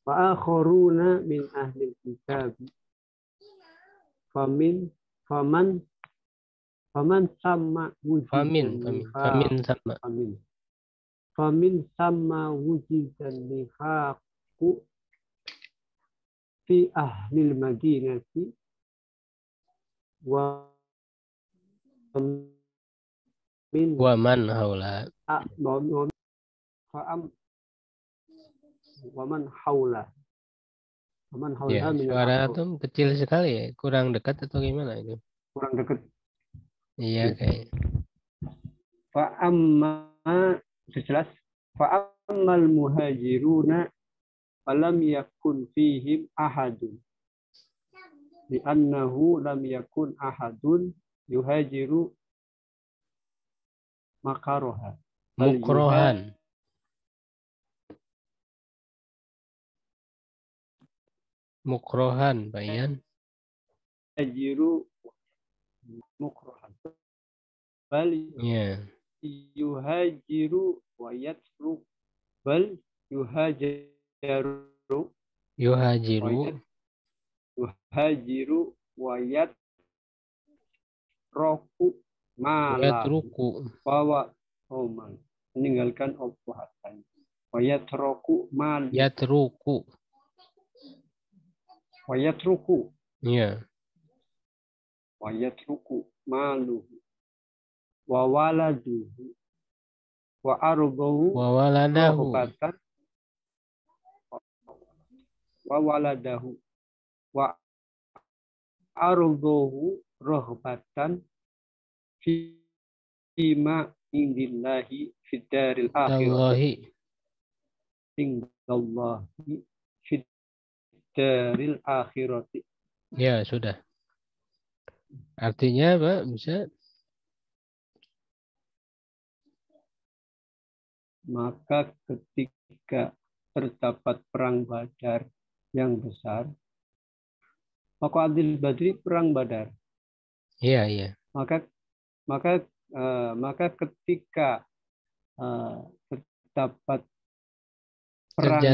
وآخرون من أهل الكتاب فمن ثم وجد النفاق في أهل المدينة Waman haula. ومن حوله Ya, suara itu kecil sekali ya. Kurang dekat atau gimana itu? kurang dekat. Iya kayak. Jelas. Fa'ammal muhajiruna falam yakun fihim ahadun. Li'annahu lam yakun ahadun yuhajiru makaroha. Mukrohan. Mukrohan, Pak Ian. Yuhajiru mukrohan. Bal yuhajiru wa yatruk. Bal yuhajiru wa yatruku bahwa meninggalkan obrohatan. Wa yatruku mal. Iya. Wa yatruku maluhu wa waladuhu wa ardahu Wa waladahu. Wa waladahu wa ardahu rahbatan fima indillahi fid daril akhirati indallahi fid daril akhirati. Ya, sudah. Artinya Pak, bisa? Maka ketika terdapat perang Badar yang besar, Waqa'atil Badri perang Badar. Iya. Maka ketika terdapat perang Badar,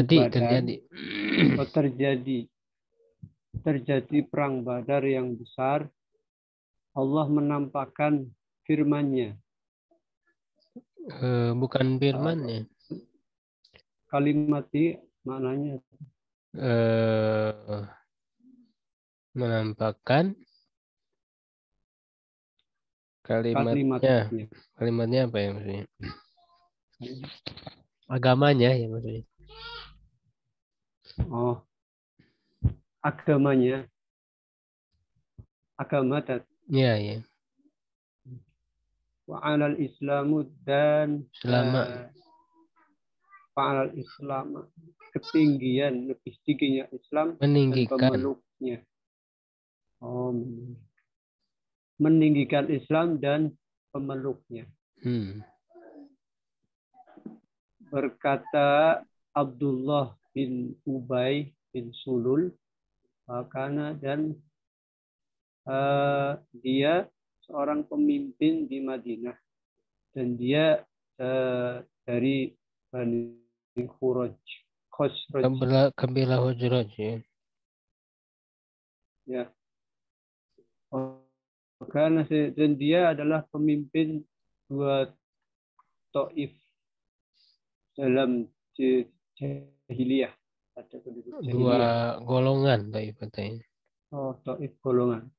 terjadi perang Badar yang besar, Allah menampakkan firman-Nya. Bukan firman-Nya. Kalimati maknanya menampakkan kalimatnya. Kalimatnya apa ya maksudnya? Agamanya ya maksudnya. Oh, agamanya. Agama Iya. Wa 'alal islamu dan selama fa'alal islam, ketinggian, lebih tingginya Islam meninggikan. dan pemeluknya. Meninggikan Islam dan pemeluknya. Berkata Abdullah bin Ubay bin Sulul, karena dan dia seorang pemimpin di Madinah dan dia dari Bani Khosraj. Kabilah Hujraj ya. Ya. Karena dan dia adalah pemimpin dua Taif dalam jahiliyah. Ada penduduk Dua jahiliyah. golongan Taif katanya. Oh, Taif golongan.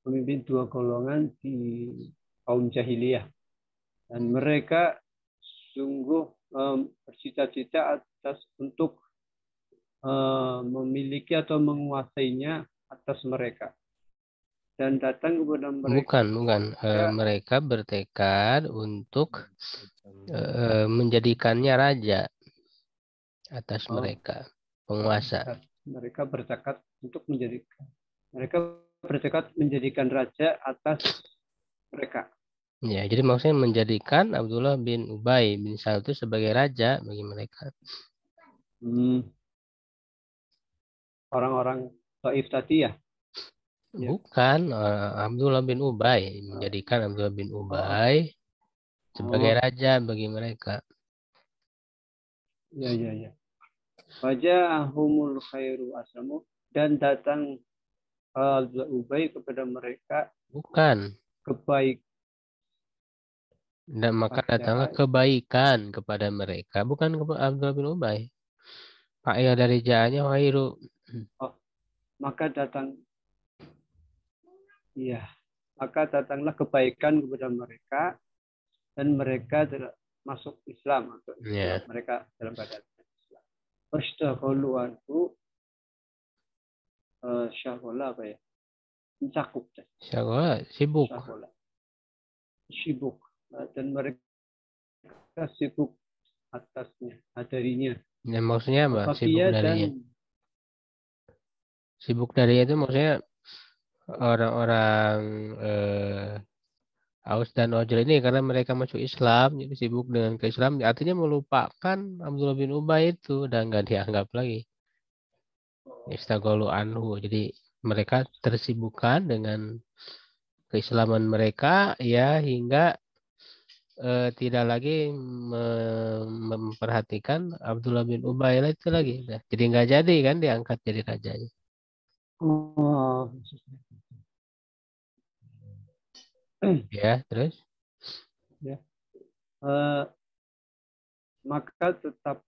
Pemimpin dua golongan di kaum jahiliyah. Dan mereka sungguh bercita-cita atas untuk memiliki atau menguasainya atas mereka. Dan datang kepada mereka. Bukan. Mereka bertekad untuk menjadikannya raja atas mereka, penguasa. Mereka bertekad menjadikan raja atas mereka. Ya, jadi maksudnya menjadikan Abdullah bin Ubay bin Salul itu sebagai raja bagi mereka. Orang-orang Taif tadi ya? Bukan, Abdullah bin Ubay menjadikan Abdullah bin Ubay sebagai raja bagi mereka. Ya. Wajahumul khairu asamu, dan datang Abdullah Ubay kepada mereka. Bukan. Kebaik. Dan maka datanglah kebaikan kepada mereka, bukan kepada Abdullah bin Ubay. Fa'il dari ja'anya khairu. Maka datanglah kebaikan kepada mereka dan mereka masuk Islam atau Islam. Mereka dalam keadaan Islam. Washtaghalu anhu syaghala apa ya? Mencakup. Syaghala sibuk. Sibuk. Dan mereka sibuk atasnya, darinya. Dan maksudnya apa? Sibuk darinya. Sibuk darinya itu maksudnya orang-orang Aus dan Ojol ini karena mereka masuk Islam, jadi sibuk dengan ke-Islam, artinya melupakan Abdullah bin Ubay itu dan nggak dianggap lagi. Istaghalu anhu. Jadi mereka tersibukkan dengan keislaman mereka ya hingga tidak lagi memperhatikan Abdullah bin Ubay itu lagi. Nah, jadi nggak jadi kan diangkat jadi rajanya. Ya, terus? Ya. Maka tetap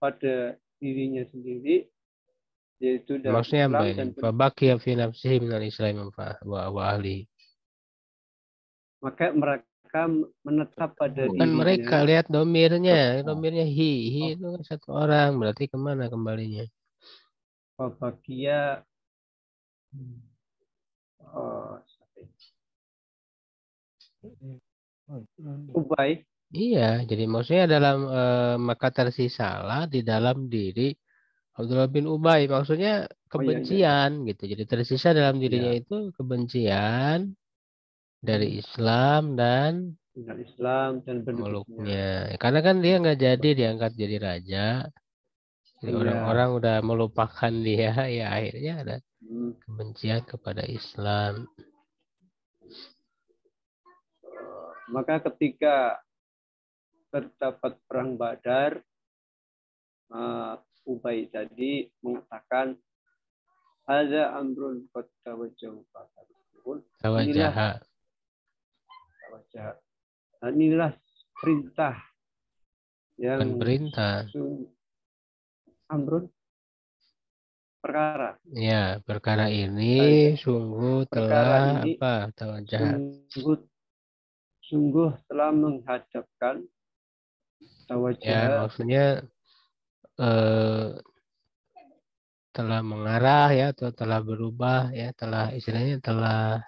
pada dirinya sendiri, yaitu dalam maksudnya Islam apa ini? Fabaqiya fi nafsihi minal Islam wa ahli. Maka mereka menetap pada bukan dirinya. Mereka lihat domirnya hi itu kan satu orang, berarti kemana kembalinya? Fabaqiya Ubay. Iya, jadi maksudnya dalam maka tersisalah di dalam diri Abdullah bin Ubay, maksudnya kebencian gitu. Jadi tersisa dalam dirinya itu kebencian dari Islam dan penduduknya. Karena kan dia nggak jadi diangkat jadi raja. Jadi orang-orang udah melupakan dia, ya akhirnya ada kebencian kepada Islam. Maka ketika terdapat perang Badar, Ubay tadi mengatakan ada amrun qad tawajjaha. Inilah perintah yang perintah. Amrun perkara. Ya, perkara ini sungguh telah tawajjaha. Sungguh telah menghadapkan tawajjaha. Ya, maksudnya telah mengarah ya atau telah berubah ya, telah istilahnya telah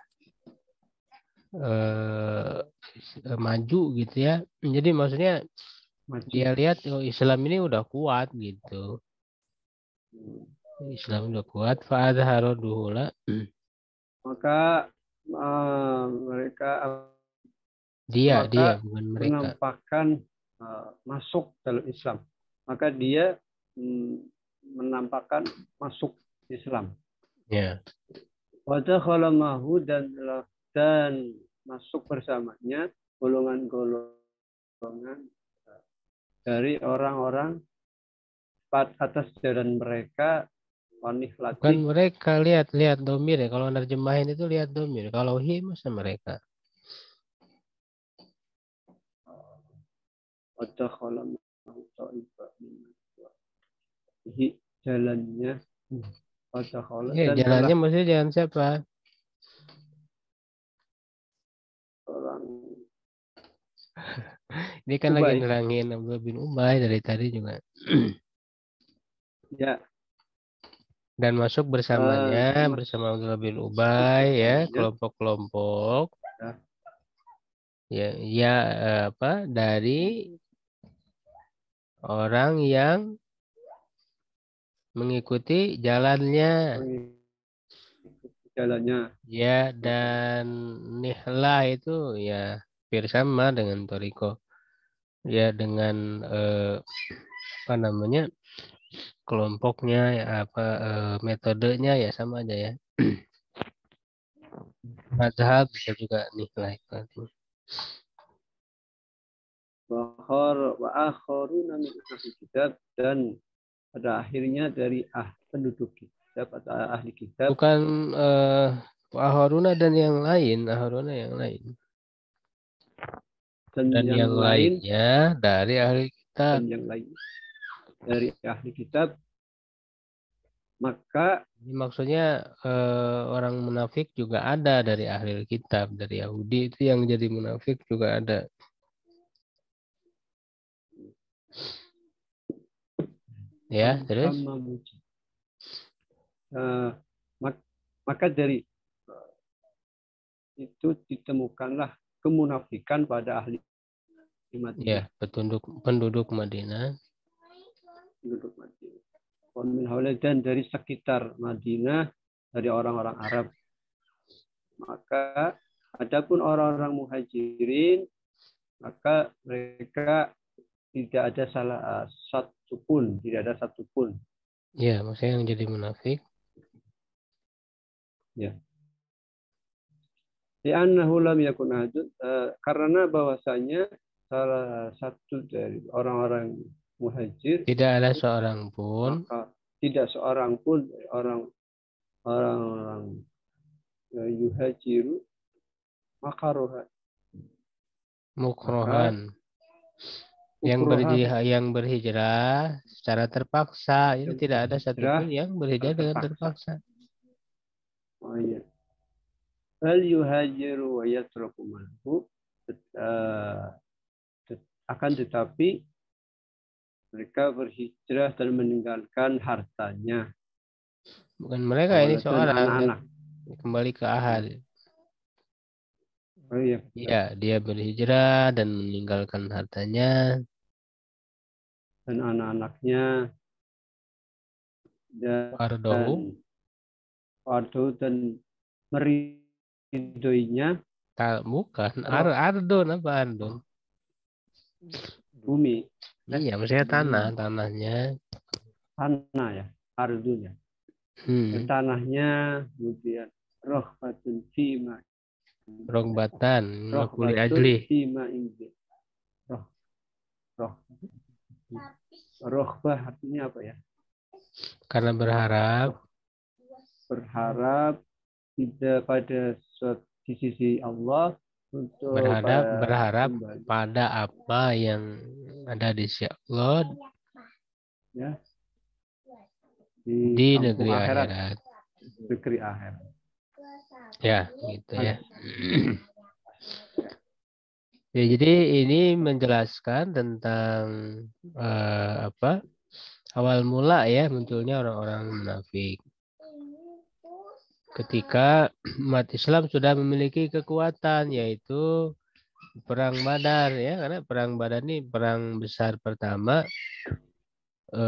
maju gitu ya. Jadi maksudnya dia lihat Islam ini udah kuat gitu. Islam udah kuat, fa'adharuduhula. Maka mereka Dia maka bukan mereka. menampakkan masuk dalam Islam. Maka dia menampakkan masuk Islam. Ya. Wadakhala ma'hu dan masuk bersamanya golongan-golongan dari orang-orang atas jalan mereka wanih Bukan latih. mereka, lihat domir ya. Kalau nerjemahin itu lihat domir. Kalau hi masa mereka. Wadakhala ma'hu ta'ifah jalannya. Wadakhala Ya, dan jalannya maksudnya jalan siapa? orang Ini kan Ubay. lagi nerangin Abdullah bin Ubay dari tadi juga. Ya, Dan masuk bersamanya bersama Abdullah bin Ubay ya, Ya. kelompok-kelompok. Ya, dari orang yang mengikuti jalannya. Ya, dan nihlah itu ya hampir sama dengan toriko. Ya, dengan kelompoknya ya, metodenya ya sama aja ya. Mazhab bisa juga nihlah itu. wa akharuna min ahli kitab dan pada akhirnya dari penduduk kitab atau ahli kitab. Bukan Haruna dan yang lain, Haruna yang lain. Dan yang lainnya dari ahli kitab. Dan yang lain dari ahli kitab. Maka maksudnya orang munafik juga ada dari ahli kitab, dari Yahudi itu yang jadi munafik juga ada. Ya, terus maka dari itu ditemukanlah kemunafikan pada ahli Madinah. Ya, penduduk Madinah. Penduduk Madinah. Dan dari sekitar Madinah, dari orang-orang Arab. Maka adapun orang-orang muhajirin, maka mereka tidak ada tidak ada satupun. Ya, maksudnya yang jadi munafik. Ya. Li'annahu lam yakun ahadun, karena bahwasanya salah satu dari orang-orang muhajir tidak ada seorang pun, maka tidak seorang pun orang yuhajiru mukrohan. Yang berhijrah secara terpaksa. Itu tidak ada satupun yang berhijrah dengan terpaksa. Oh iya. Bal yuhajiru wa yatruku manhu. Akan tetapi mereka berhijrah dan meninggalkan hartanya. Bukan mereka, ini seorang anak-anak. Kembali ke ahad. Oh iya. Ya, dia berhijrah dan meninggalkan hartanya dan anak-anaknya dan meridoinya. Bukan ardon, apa ardon? Bumi. Iya, maksudnya tanahnya. Tanah ya, ardunya. Tanahnya, kemudian rohbatun fima. Rohbatan, makuli ajli. Rohbah artinya apa ya? Karena berharap tidak pada di sisi Allah untuk berharap pada apa yang ada di sisi Allah ya, di negeri akhirat. Negeri akhirat. Ya, gitu ya. Ya, jadi ini menjelaskan tentang awal mula ya munculnya orang-orang munafik. Ketika umat Islam sudah memiliki kekuatan, yaitu perang Badar ya, karena perang Badar ini perang besar pertama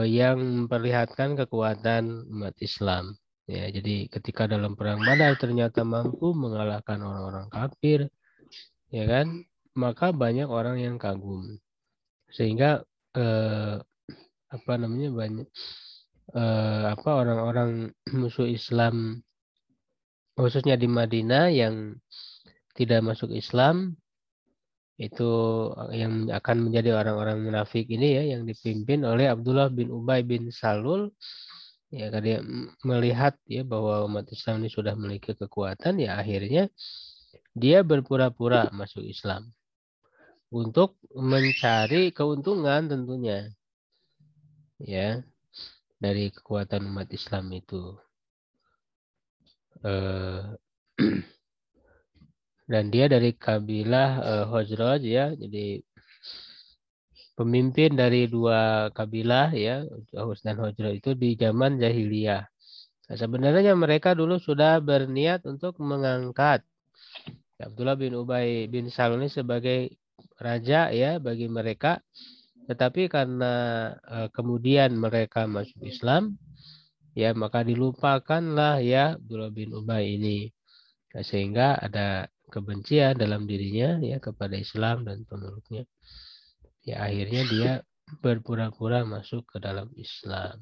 yang memperlihatkan kekuatan umat Islam. Ya, jadi ketika dalam perang Badar ternyata mampu mengalahkan orang-orang kafir, ya kan, maka banyak orang yang kagum. Sehingga banyak orang-orang musuh Islam khususnya di Madinah yang tidak masuk Islam itu yang akan menjadi orang-orang munafik ini ya, yang dipimpin oleh Abdullah bin Ubay bin Salul. Ya, karena dia melihat ya bahwa umat Islam ini sudah memiliki kekuatan, ya akhirnya dia berpura-pura masuk Islam untuk mencari keuntungan tentunya ya dari kekuatan umat Islam itu. Dan dia dari kabilah Khazraj ya, jadi pemimpin dari dua kabilah ya, Aus dan Khazraj itu di zaman jahiliyah. Nah, sebenarnya mereka dulu sudah berniat untuk mengangkat Abdullah bin Ubay bin Salul ini sebagai raja ya bagi mereka, tetapi karena kemudian mereka masuk Islam ya, maka dilupakanlah ya Abdullah bin Ubay ini. Nah, sehingga ada kebencian dalam dirinya ya kepada Islam dan pemeluknya. Ya akhirnya dia berpura-pura masuk ke dalam Islam.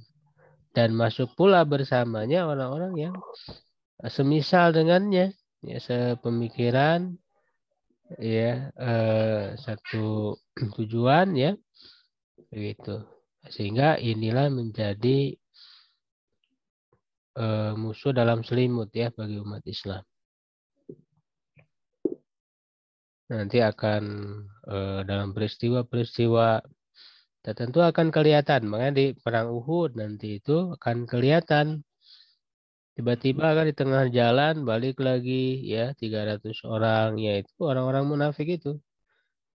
Dan masuk pula bersamanya orang-orang yang semisal dengannya, ya sepemikiran, ya satu tujuan ya, begitu. Sehingga inilah menjadi musuh dalam selimut ya bagi umat Islam. Nanti akan dalam peristiwa-peristiwa tertentu akan kelihatan. Makanya di perang Uhud nanti itu akan kelihatan. Tiba-tiba kan di tengah jalan balik lagi ya 300 orang, yaitu orang-orang munafik itu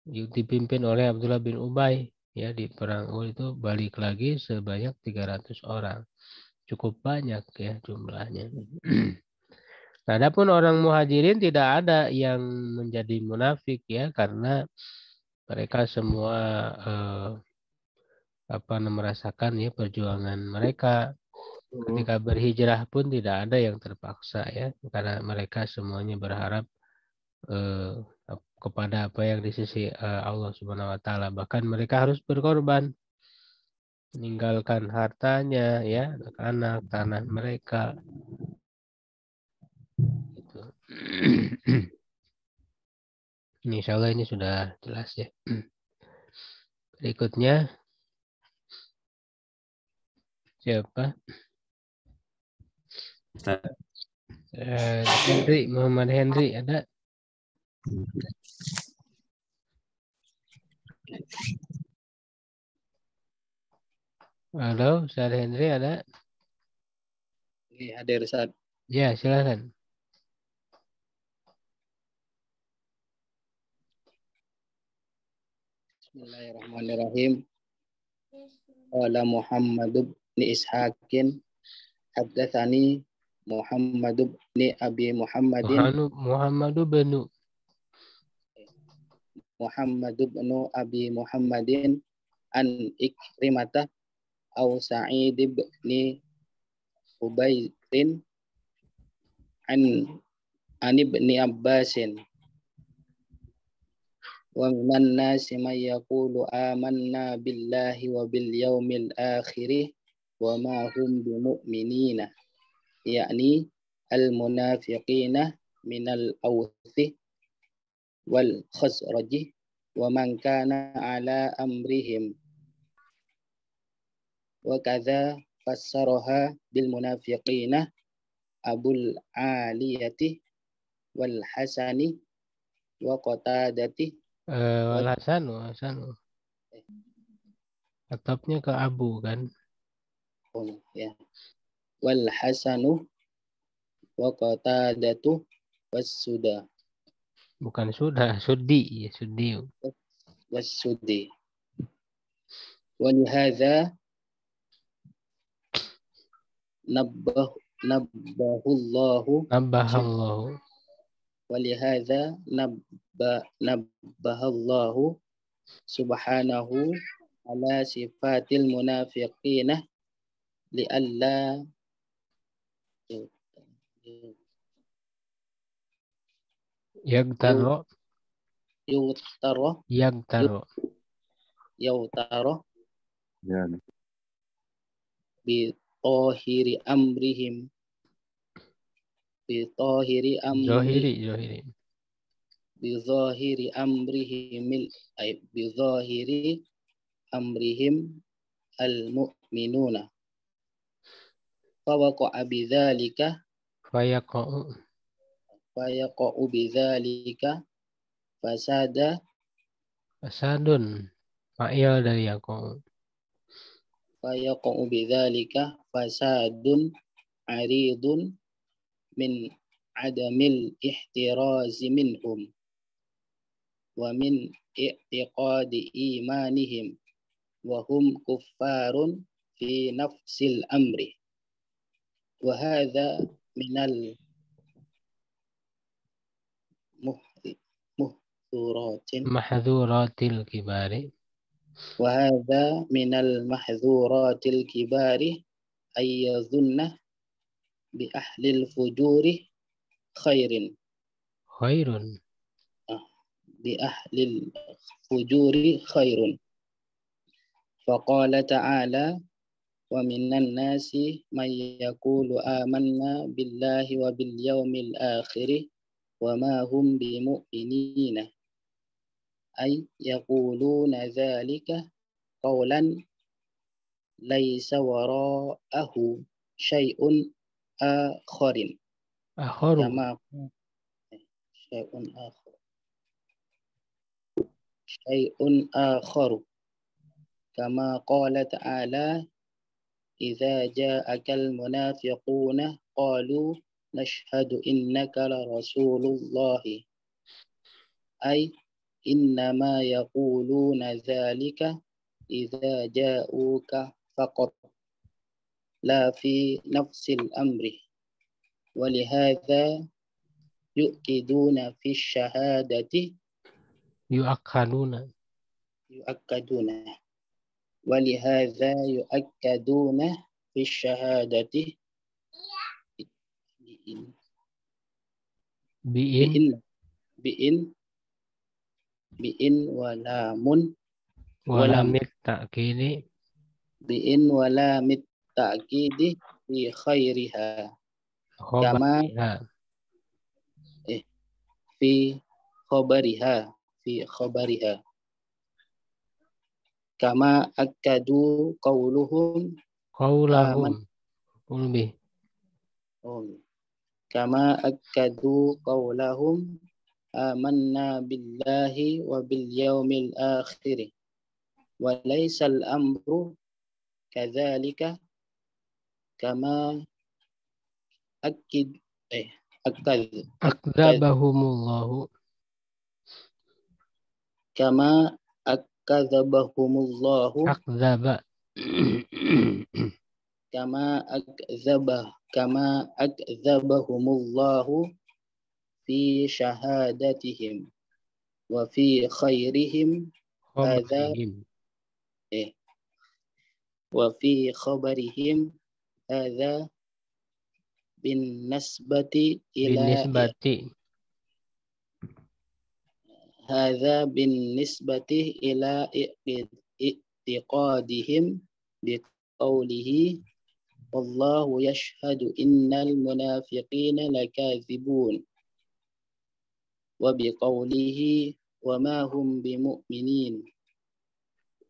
dipimpin oleh Abdullah bin Ubay ya, di perang Uhud itu balik lagi sebanyak 300 orang. Cukup banyak ya jumlahnya. Nah, adapun orang muhajirin tidak ada yang menjadi munafik ya, karena mereka semua merasakan ya perjuangan mereka. Ketika berhijrah pun tidak ada yang terpaksa ya, karena mereka semuanya berharap kepada apa yang di sisi Allah Subhanahu wa taala. Bahkan mereka harus berkorban, meninggalkan hartanya ya, anak-anak, tanah mereka. Gitu. Insya Allah ini sudah jelas ya. Berikutnya siapa? Muhammad Henry ada? Halo, Ustaz Henry ada? Hadir Ustaz. Ya, silakan. Bismillahirrahmanirrahim. Qala Muhammad bin Ishaqin haddatsani Muhammad bin Abi Muhammadin Muhammad bin Abi Muhammadin an Ikrimata aw Sa'id bin Ubaydin an ibni Abbasin wa minan nasi may yaqulu amanna billahi wa bil yaumil akhir wa ma hum bimu'minina, yakni al munafiqina minal awthi wal khazraji wa man kana ala amrihim, wa kadza fassaraha bil munafiqina Abul Aliyati wal Hasani wa Qatadati Wal Hasanu. Atapnya ke Abu kan? Oh ya. Wal Hasanu wa Qatadatu was Suda. Bukan sudah, Sudi ya, Sudi. Was Sudi. Wa lihadza nabbahallahu walihadza nabbahallahu subhanahu ala sifatil munafiqina li'alla Yagtarro Yautaro Yagtaro. Yautaro Ya. bi tohiri amrihim bi tohiri Zohiri. amrihim al mu'minuna fawaqa'a bidzalika Fayaqa'u. fasada Fasadun. Fa'il dari yaqa'u. fasadun aridun min adamil ihtirazi minhum wa min i'tiqadi imanihim wa hum kuffarun fi nafsil amri wa hadha minal Mahdhuratil kibari. وهذا من المحظورات الكبار أن يظن بأهل الفجور خير Khairun. بأهل الفجور خير فقال تعالى ومن الناس من يقول آمنا بالله وباليوم الآخر وما هم بمؤمنين أي يقولون ذلك قولا ليس وراءه شيء آخر Akharu. كما قال تعالى إذا جاءك المنافقون قالوا نشهد إنك لرسول الله أي إنما يقولون ذلك إذا جاءوك فقط لا في نفس الأمر ولهذا يؤكدون في الشهادة Yu'akkaduna. ولهذا يؤكدون في الشهادة بإن Walamit ta'kini. ولام التأكيد في خيرها Khobariha. في خبرها كما أكدوا قولهم Qaulahum. Ulbi. كما أكدوا قولهم آمنا بالله وباليوم الآخر وليس الأمر كذلك كما Akdzabahumullahu. كما أكذبهم الله Akdzaba. كما أكذبهم الله في شهادتهم وفي خيرهم هذا Khobarihim. وفي خبرهم هذا بالنسبة Binisbati. إلى اعتقادهم بقوله والله يشهد إن المنافقين لكاذبون وبقوله وما هم بمؤمنين.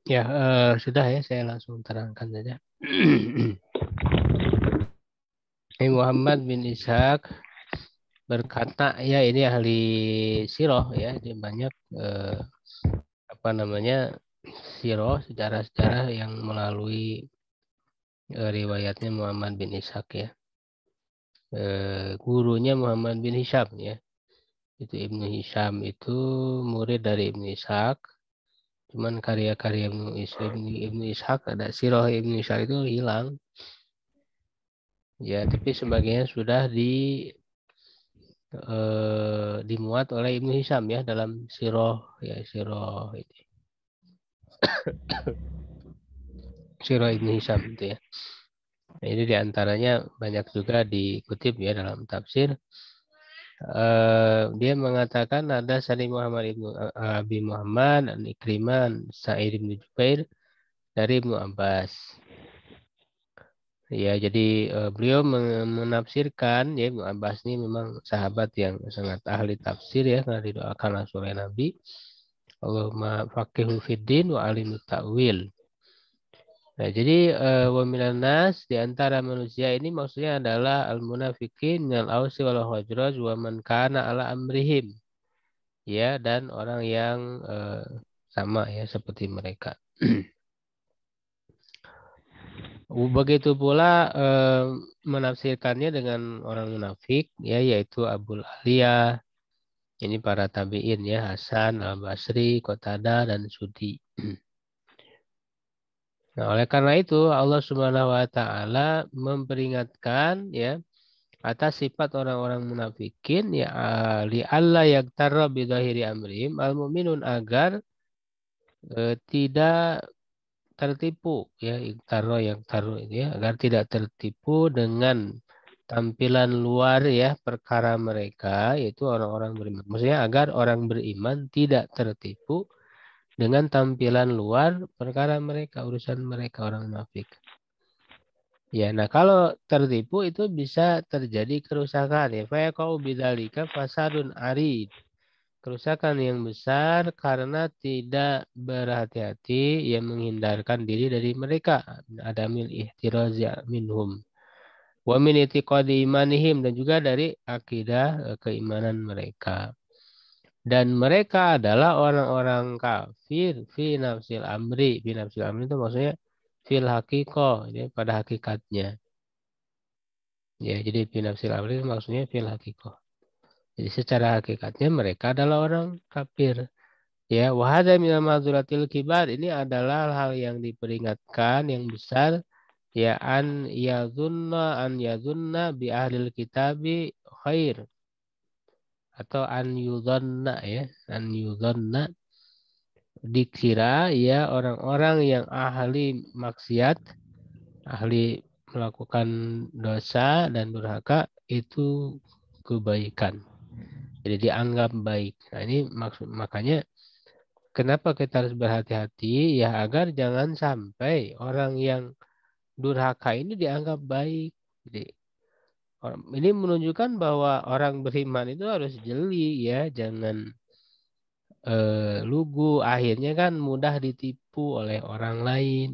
Ya, sudah ya, saya langsung terangkan saja. Muhammad bin Ishaq berkata, ya ini ahli sirah ya, dia banyak sirah, sejarah-sejarah yang melalui riwayatnya Muhammad bin Ishaq ya. Gurunya Muhammad bin Hisham ya. Itu Ibnu Hisham itu murid dari Ibnu Ishaq. Cuman karya-karya Ibnu Ishaq, ada sirah Ibnu Ishaq itu hilang. Ya, tapi sebagian sudah dimuat oleh Ibnu Hisham ya dalam sirah ini. Sirah Ibnu Hisham itu ya. Nah, ini diantaranya banyak juga dikutip ya dalam tafsir. Dia mengatakan ada Sani Muhammad ibnu Abi Muhammad, Ikrimah, Sa'id ibnu Jubair dari Ibnu Abbas. Ya, jadi beliau menafsirkan, ya Ibnu Abbas ini memang sahabat yang sangat ahli tafsir ya, karena didoakan langsung oleh Nabi. Allahumma faqihu fiddin wa alimut ta'wil. Nah, jadi wa minan nas di antara manusia ini maksudnya adalah al-munafiqin minal ausi wal khazraj wa man kana ala amrihim. Ya, dan orang yang sama ya seperti mereka. Begitu pula menafsirkannya dengan orang munafik ya, yaitu Abul Aliyah, ini para tabi'in ya, Hasan, Al-Basri, Qatada dan Sudi. Nah, oleh karena itu Allah Subhanahu wa taala memperingatkan ya atas sifat orang-orang munafikin ya, li alla yaktarra bidahiri amrihim al-mu'minun, agar tidak tertipu ya, yang taruh ini ya, agar tidak tertipu dengan tampilan luar ya perkara mereka, yaitu orang-orang beriman. Maksudnya agar orang beriman tidak tertipu dengan tampilan luar perkara mereka, urusan mereka orang munafik. Ya, nah kalau tertipu itu bisa terjadi kerusakan ya. Fa yaqau bidzalika fasadun arid. Kerusakan yang besar karena tidak berhati-hati yang menghindarkan diri dari mereka. Adamil ihtirazi minhum. Wa min itiqadi imanihim, dan juga dari akidah keimanan mereka. Dan mereka adalah orang-orang kafir fi nafsil amri. Fi nafsil amri itu maksudnya fil hakikoh, ya, pada hakikatnya. Ya, jadi fi nafsil amri maksudnya fil hakikoh. Jadi secara hakikatnya mereka adalah orang kafir. Ya, wahada minal ma'dzuratil kibar, ini adalah hal yang diperingatkan yang besar ya, an yadhunna bi ahlil kitabi khair, atau an yudhanna ya, an yudhanna, dikira ya orang-orang yang ahli maksiat, ahli melakukan dosa dan durhaka itu kebaikan. Jadi dianggap baik. Nah, ini makanya kenapa kita harus berhati-hati ya, agar jangan sampai orang yang durhaka ini dianggap baik. Jadi ini menunjukkan bahwa orang beriman itu harus jeli ya, jangan lugu, akhirnya kan mudah ditipu oleh orang lain.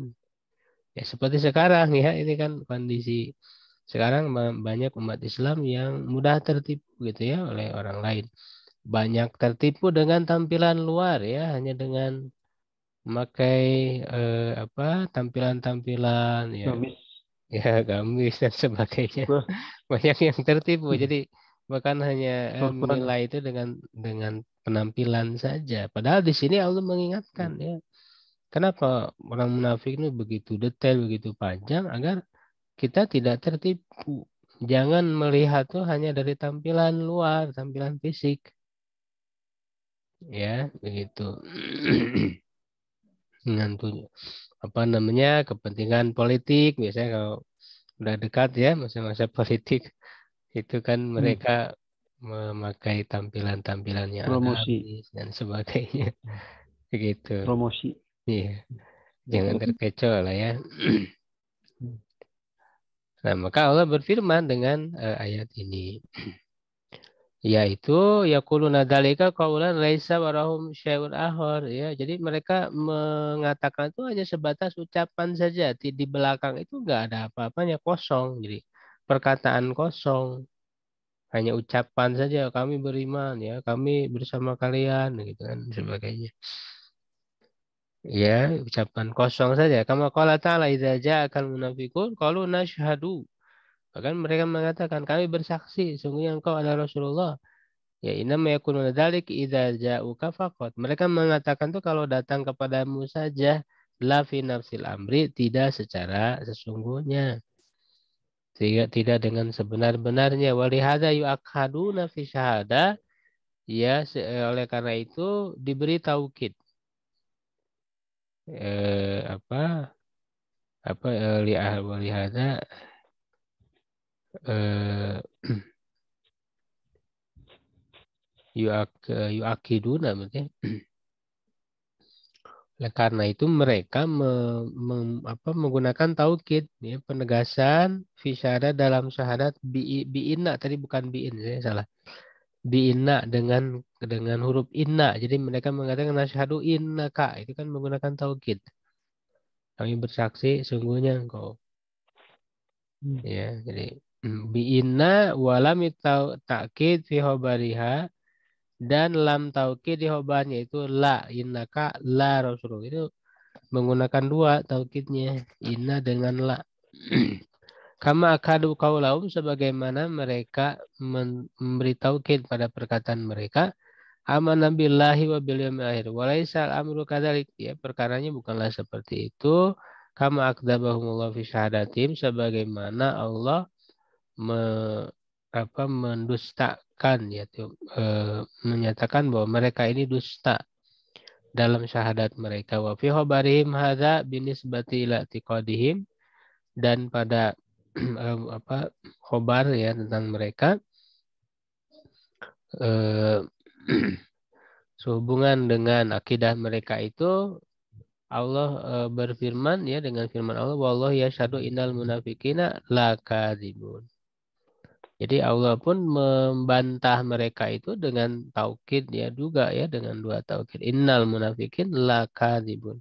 Ya seperti sekarang ya, ini kan kondisi sekarang banyak umat Islam yang mudah tertipu gitu ya oleh orang lain. Banyak tertipu dengan tampilan luar ya, hanya dengan memakai tampilan-tampilan ya, Gamis. ya gamis dan sebagainya. Wah, Banyak yang tertipu. Jadi bahkan hanya wah, menilai itu dengan penampilan saja. Padahal di sini Allah mengingatkan ya, kenapa orang munafik ini begitu detail, begitu panjang, agar kita tidak tertipu. Jangan melihat tuh hanya dari tampilan luar, tampilan fisik. Ya, begitu. Dengan kepentingan politik, biasanya kalau udah dekat ya masa-masa politik itu kan mereka memakai tampilan-tampilan yang promosi. agamis dan sebagainya. Begitu. Promosi. Iya. Jangan terkecoh lah ya. Nah, maka Allah berfirman dengan ayat ini, yaitu yaquluna dzalika qaulan laisa warahum syai'un akhar ya. Jadi mereka mengatakan itu hanya sebatas ucapan saja, di belakang itu enggak ada apa-apanya, kosong. Jadi perkataan kosong, hanya ucapan saja, kami beriman ya, kami bersama kalian gitu kan sebagainya. Ya, ucapan kosong saja. Kama qala ta'ala idza ja'akal munafiqun qalu nashhadu. Bahkan mereka mengatakan kami bersaksi sungguhnya engkau adalah Rasulullah. Ya, innama yakunu dzalik idza ja'uka faqat. Mereka mengatakan tuh kalau datang kepadamu saja, la fi nafsil amri, tidak secara sesungguhnya. Tidak dengan sebenar-benarnya. Walihada yu'akhaduna fi syahada. Ya, oleh karena itu diberi taukid. Walihada yuakiduna berarti. Oleh karena itu mereka menggunakan taukid, ya, penegasan fi syahadat dalam syahadat bi'inna tadi bukan bi'in, saya salah. Bi'inna dengan huruf inna. Jadi mereka mengatakan nasyhadu innaka, itu kan menggunakan taukid. Kami bersaksi sungguhnya engkau. Ya, jadi bi'inna walam ta'kid fi khabariha, dan lam taukid di khobarnya itu la innaka la rasulullah, itu menggunakan dua taukidnya, inna dengan la. Kama akadu qaulahum, sebagaimana mereka memberi taukid pada perkataan mereka, amanna billahi wa bil yaumil akhir walaisa al-amru kadzalik, ya, perkaranya bukanlah seperti itu. Kama akdzabahumullah fi syahadatim, sebagaimana Allah mendustakan, yaitu menyatakan bahwa mereka ini dusta dalam syahadat mereka. Wa fi khabarihim hadza binisbati ila i'tiqadihim, dan pada khobar, ya, tentang mereka sehubungan dengan akidah mereka itu, Allah berfirman, ya, dengan firman Allah, wallahu yashhadu innal munafiqina lakadzibun. Jadi Allah pun membantah mereka itu dengan taukid, ya, juga, ya, dengan dua taukid. Innal munafiqin lakadzibun.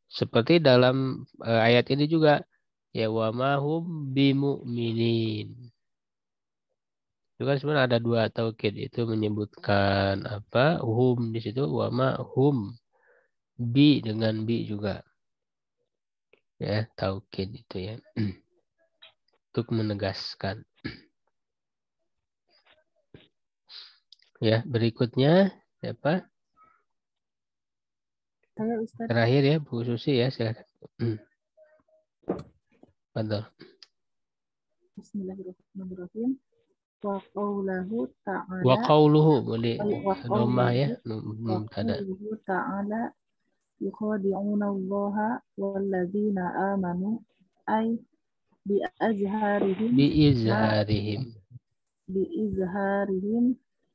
Seperti dalam ayat ini juga, ya, wa ma hum bimu'minin. Itu kan sebenarnya ada dua taukid, itu menyebutkan apa? Hum di situ, wa ma hum, bi dengan bi juga. Ya, taukid itu, ya. Untuk menegaskan. Ya, berikutnya apa? Saya Ustaz. Terakhir, ya, Bu Susi, ya, silakan. Betul. Bismillahirrahmanirrahim. Wa qawluhu ta'ala. Wa qawluhu boleh domah, ya, Wa mubtada. qawluhu ta'ala yukhadi'una allaha walladzina amanu ay bi'azharihim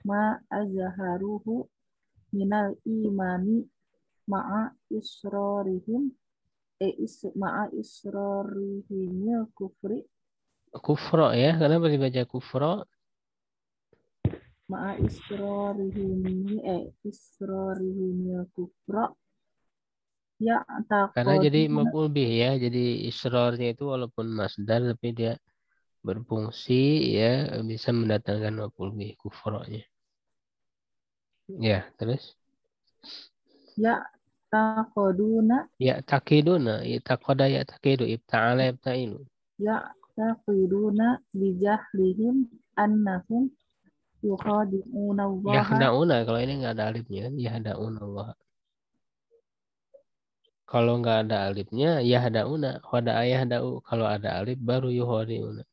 ma azharuhu minal imani ma'a israrihim kufri. Kufro, ya, kenapa dibaca kufro? Ma'a israrihim kufra. Ya, Karena jadi maf'ul bih, ya, jadi isrornya itu walaupun masdar tapi dia berfungsi, ya, bisa mendatangkan maf'ul bih, kufronya. Ya, terus? Ya taqaduna. Ya takiduna, ya taqada, ya takidu, ibta'ala, ibta'ilu. Ya taqiduna bijahlihim annahum yukhadi'una Allah. Yahda'una, kalau ini nggak ada alifnya kan, yahda'una Allah. Kalau nggak ada alifnya, yahda'una, khada'a yahda'u. Kalau ada alif baru yukhadi'una.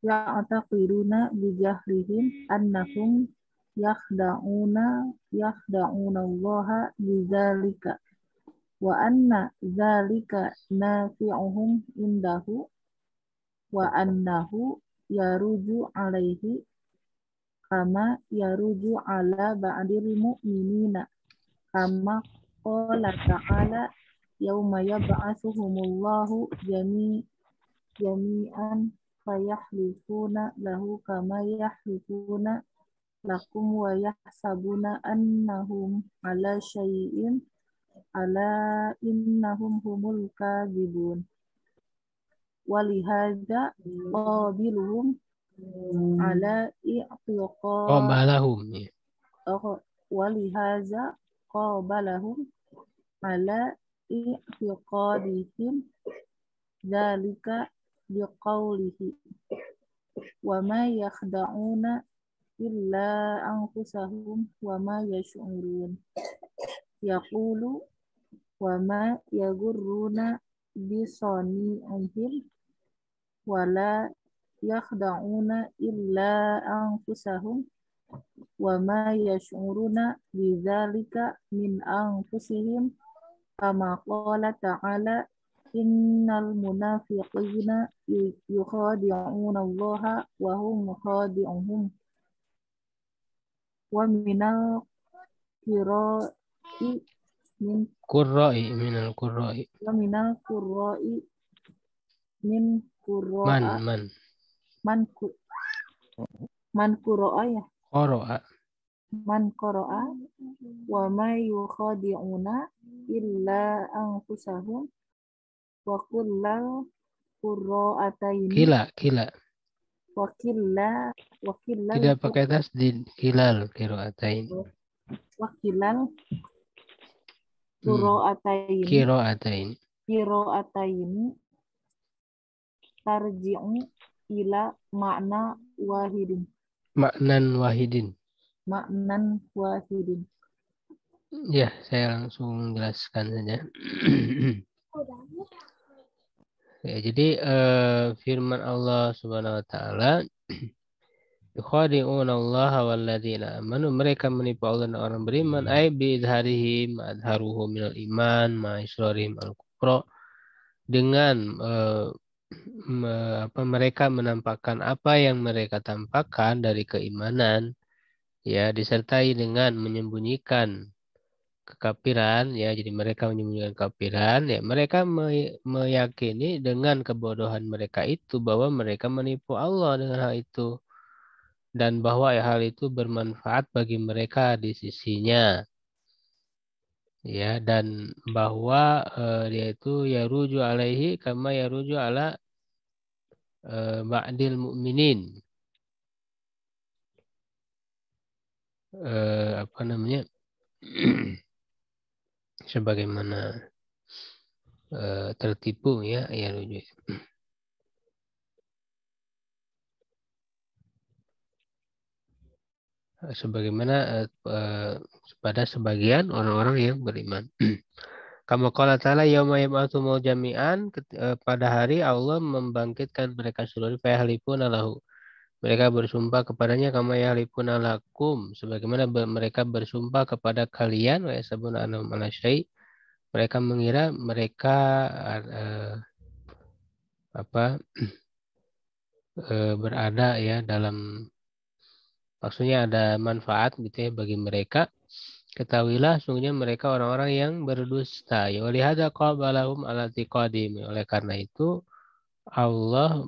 Ya taqiduna bijahlihim annahum yakhda'una Allah bidzalika wa anna dzalika nafi'uhum indahu wa annahu yaruju alaihi kama yaruju ala ba'dil mu'minina kama qala ta'ala yauma yab'atsuhumullahu jami'an fayahlifuna lahu kama yahlifuna lakum wa yahsabuna annahum ala syai'in ala innahum humul kadzibun. Walihadza qabiluhum ala qabalahum, ya. Walihadza qabalahum ala i'tiqadihim dzalika biqaulihi wa ma yakhda'una illa anfusahum wa ma yash'urun. Yaqulu wa ma yagurruna bisani'ihim wa la yakhda'una illa anfusahum wa ma yash'uruna bidzalika min anfusihim kama qala ta'ala innal munafiqina yukhadi'una Allaha wa hum khadi'uhum wa minal qira'i min Qurra'i minal qurra'i. wa minal qurra'i min qurra'a Man man qurra'a ya qara'a. man qurra'a wa ma yukhadi'una illa anfusahum wa kullal qurra'ataini Kila. wa killal Tidak pakai tasdid. Kilal qira'atain. wa killal qurra'ataini Qira'atain. tarji'u ila makna wahidin Maknan wahidin. Ya, saya langsung jelaskan saja. Ya, jadi firman Allah Subhanahu wa taala, yukhadi'una Allah walladzina amanu, mereka menipu Allah dan orang beriman, ai bi idharihim adharuhu minal iman ma israrihim al-kufra, dengan mereka menampakkan apa yang mereka tampakkan dari keimanan, ya, disertai dengan menyembunyikan kekafiran, ya, jadi mereka menyembunyikan kekafiran, ya, mereka meyakini dengan kebodohan mereka itu bahwa mereka menipu Allah dengan hal itu, dan bahwa hal itu bermanfaat bagi mereka di sisinya, ya, dan bahwa dia itu yaruju alaihi kama yaruju ala ba'dil mu'minin, apa namanya, sebagaimana tertipu, ya, yaruju. Sebagaimana pada sebagian orang-orang yang beriman. Kama qala ta'ala yauma yab'atsu jami'an, pada hari Allah membangkitkan mereka seluruh, fayahlifuna lahu, mereka bersumpah kepadanya, kama yahlifuna lakum, sebagaimana mereka bersumpah kepada kalian, wa yasabuna annahum ala syai', mereka mengira mereka berada, ya, dalam, maksudnya ada manfaat gitu, ya, bagi mereka. Ketahuilah sungguhnya mereka orang-orang yang berdusta. Ya walihada qabalahum ala tiqadim. Oleh karena itu Allah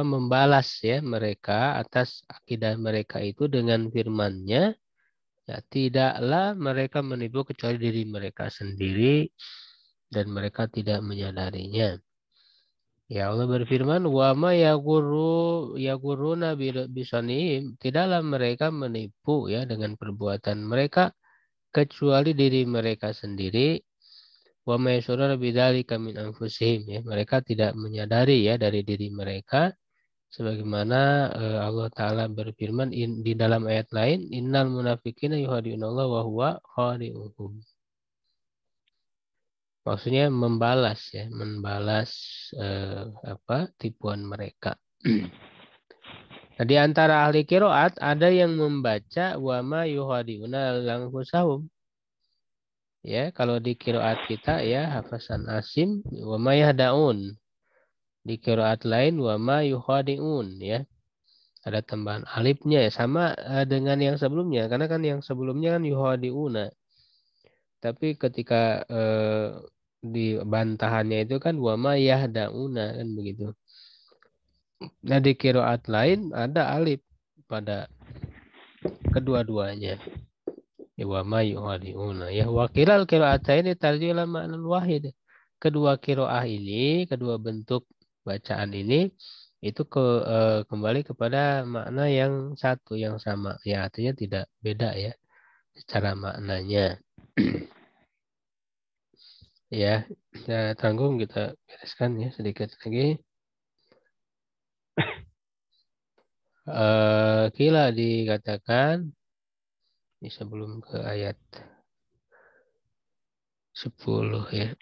membalas, ya, mereka atas akidah mereka itu dengan firman-Nya, ya, tidaklah mereka menipu kecuali diri mereka sendiri dan mereka tidak menyadarinya. Ya, Allah berfirman, wa ma yaguruna bisanihim, tidaklah mereka menipu, ya, dengan perbuatan mereka kecuali diri mereka sendiri. Wa ma yashuruna bidzalika min anfusihim, ya, mereka tidak menyadari, ya, dari diri mereka, sebagaimana Allah taala berfirman di dalam ayat lain, innal munafiqina yuhadi'unallaha wa huwa khadi'uhum. Maksudnya membalas, ya, tipuan mereka. Nah, di antara ahli qiraat ada yang membaca wa ma yuhadiuna lanfusahum. Ya, kalau di qiraat kita, ya, Hafasan Asim wa ma yahdaun. Di qiraat lain wa ma yuhadiun, ya. Ada tambahan alifnya, ya, sama dengan yang sebelumnya, karena kan yang sebelumnya kan yuhadiuna. Tapi ketika di bantahannya itu kan wama yahdauna, kan begitu. Nah, di qiraat lain ada alif pada kedua-duanya. Ya, wama yuhadiuna. Ya, wakilal qiraatain tarjila ma'nan wahid. Kedua qiraah ini, kedua bentuk bacaan ini itu kembali kepada makna yang satu, yang sama. Ya, artinya tidak beda, ya, secara maknanya. Ya, tanggung kita bereskan, ya, sedikit lagi. Kila dikatakan ini sebelum ke ayat 10, ya.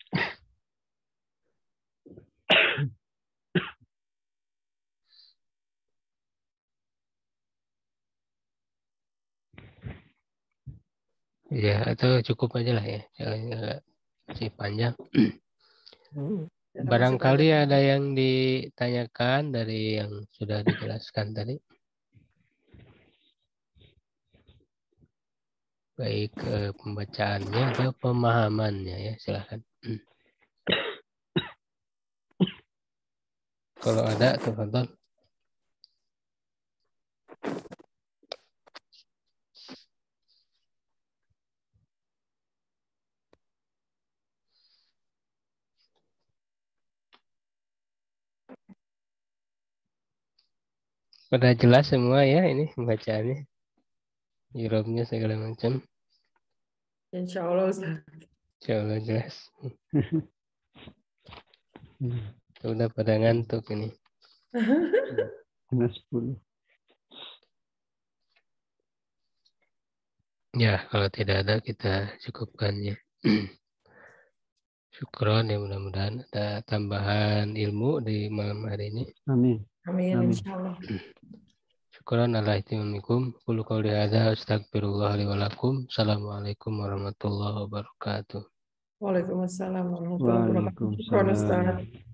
Ya, atau cukup aja lah, ya. Jangan masih panjang. Barangkali ada yang ditanyakan dari yang sudah dijelaskan tadi. baik pembacaannya atau pemahamannya ya, silahkan. Kalau ada, tafadhol. Pada jelas semua ya ini pembacaannya, irobnya segala macam. Insya Allah Ustaz. Insya Allah jelas. Sudah pada ngantuk ini. Kena 10. Ya, kalau tidak ada kita cukupkan ya. Syukron ya, mudah-mudahan ada tambahan ilmu di malam hari ini. Amin. Amin. Amin. Insya Allah. Syukron ala ihtimamikum. Qul qouli hadza astaghfirullah li wa lakum. Assalamualaikum warahmatullahi wabarakatuh. Waalaikumsalam warahmatullahi wabarakatuh. Syukran, Ustaz. Waalaikumsalam.